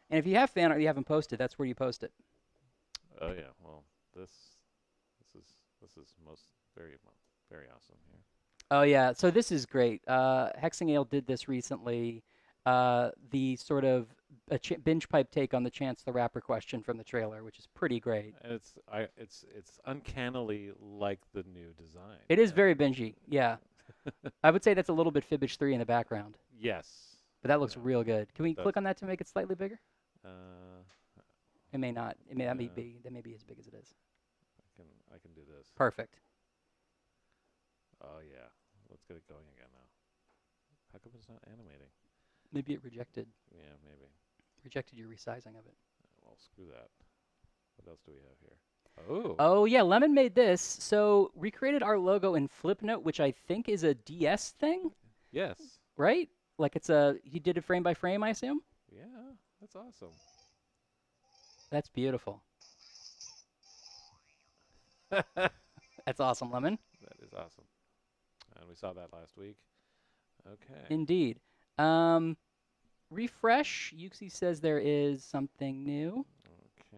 D: And if you have fan art you haven't posted, that's where you post it.
F: Oh yeah. Well, this is very awesome here.
D: Oh yeah. So this is great. Hexingale did this recently. The sort of binge pipe take on the Chance the Rapper question from the trailer, which is pretty great.
F: And it's uncannily like the new design.
D: It is very bingey. Yeah. I would say that's a little bit Fibbage 3 in the background.
F: Yes.
D: But that looks real good. Can we click on that to make it slightly bigger? It may not. That may be as big as it is.
F: I can do this.
D: Perfect.
F: Oh yeah. Let's get it going again now. How come it's not animating?
D: Maybe it rejected.
F: Yeah, maybe.
D: Rejected your resizing of it.
F: Well, screw that. What else do we have here? Oh.
D: Oh yeah, Lemon made this. So recreated our logo in Flipnote, which I think is a DS thing.
F: Yes.
D: Right? Like he did it frame by frame, I assume?
F: Yeah, that's awesome.
D: That's beautiful. That's awesome, Lemon.
F: That is awesome. And we saw that last week. Okay.
D: Indeed. Refresh. Yuxi says there is something new.
F: Okay.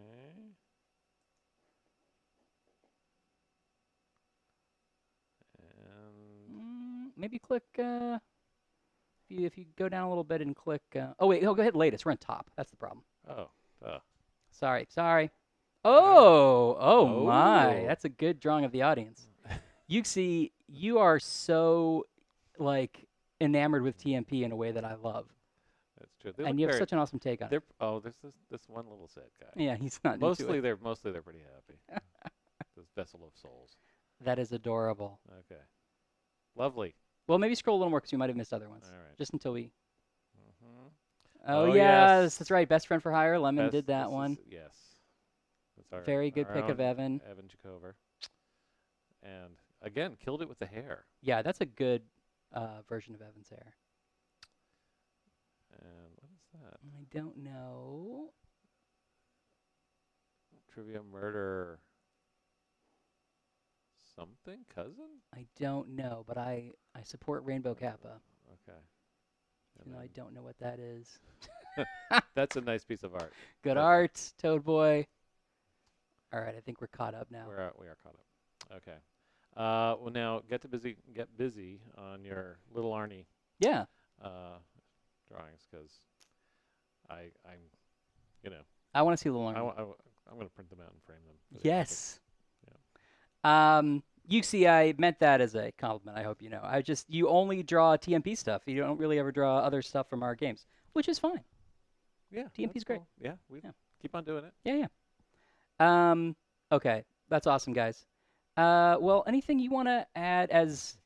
F: And
D: maybe click. If you go down a little bit and click. Oh wait, go ahead. Latest. We're on top. That's the problem.
F: oh.
D: Sorry. Oh my. That's a good drawing of the audience. Yuxi, you are so like enamored with TMP in a way that I love.
F: That's true.
D: And you have such an awesome take on it.
F: There's this one little sad guy.
D: Yeah, he's not
F: Mostly
D: into it.
F: they're pretty happy. This vessel of souls.
D: That is adorable.
F: Okay. Lovely.
D: Well, maybe scroll a little more because we might have missed other ones.
F: All right.
D: Just until we.
F: Mm-hmm.
D: Oh yes, that's right. Best friend for hire. Lemon did that one.
F: Yes. That's
D: Very good pick of Evan.
F: Evan Jacover. And again, killed it with the hair.
D: Yeah, that's a good version of Evan's hair.
F: And what is that?
D: I don't know.
F: Trivia murder. Something cousin?
D: I don't know, but I support Rainbow Kappa.
F: Okay.
D: Even though I don't know what that is.
F: That's a nice piece of art.
D: Good art, Toad Boy. All right, I think we're caught up now.
F: We are caught up. Okay. Well, now get busy on your Little Arnie.
D: Yeah.
F: Drawings, because I'm,
D: I want to see Little Arnie.
F: I'm going to print them out and frame them.
D: Yes. Yuxi, I meant that as a compliment. I hope you know. You only draw TMP stuff. You don't really ever draw other stuff from our games, which is fine.
F: Yeah.
D: TMP's great.
F: Cool. Yeah. We keep on doing it.
D: Yeah. Okay. That's awesome, guys. Well, anything you want to add as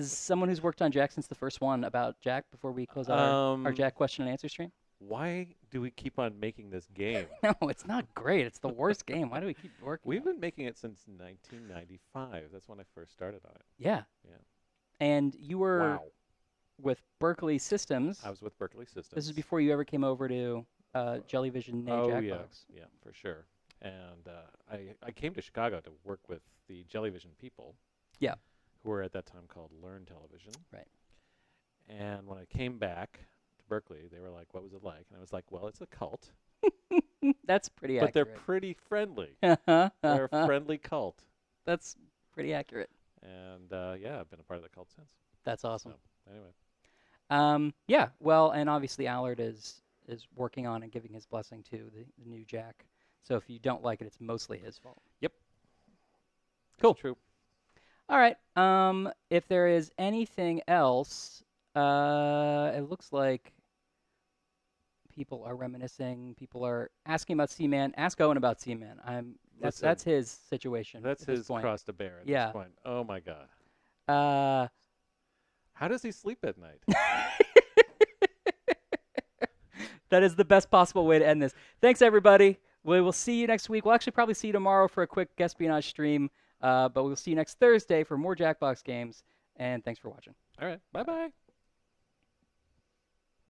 D: someone who's worked on Jack since the first one about Jack before we close out our Jack question and answer stream?
F: Why do we keep on making this game?
D: No, it's not great. It's the worst game. Why do we keep working?
F: We've been making it since 1995. That's when I first started on it.
D: Yeah.
F: Yeah.
D: And you were with Berkeley Systems.
F: I was with Berkeley Systems.
D: This is before you ever came over to Jellyvision Jackbox.
F: Yeah, for sure. And I came to Chicago to work with the Jellyvision people.
D: Yeah.
F: Who were at that time called Learn Television.
D: Right.
F: And when I came back to Berkeley, they were like, "What was it like?" And I was like, "Well, it's a cult."
D: That's pretty accurate.
F: But they're pretty friendly. They're a friendly cult.
D: That's pretty accurate.
F: And yeah, I've been a part of the cult since.
D: That's awesome.
F: So, anyway.
D: Yeah. Well, and obviously Allard is working on and giving his blessing to the new Jack. So if you don't like it, it's mostly his fault.
F: Yep.
D: Cool.
F: That's true.
D: All right. If there is anything else, it looks like people are reminiscing. People are asking about Seaman. Ask Owen about Seaman. That's his situation.
F: That's his cross to bear at this point. Oh my God. How does he sleep at night?
D: That is the best possible way to end this. Thanks, everybody. We will see you next week. We'll actually probably see you tomorrow for a quick espionage stream. But we'll see you next Thursday for more Jackbox games. And thanks for watching.
F: All right. Bye-bye.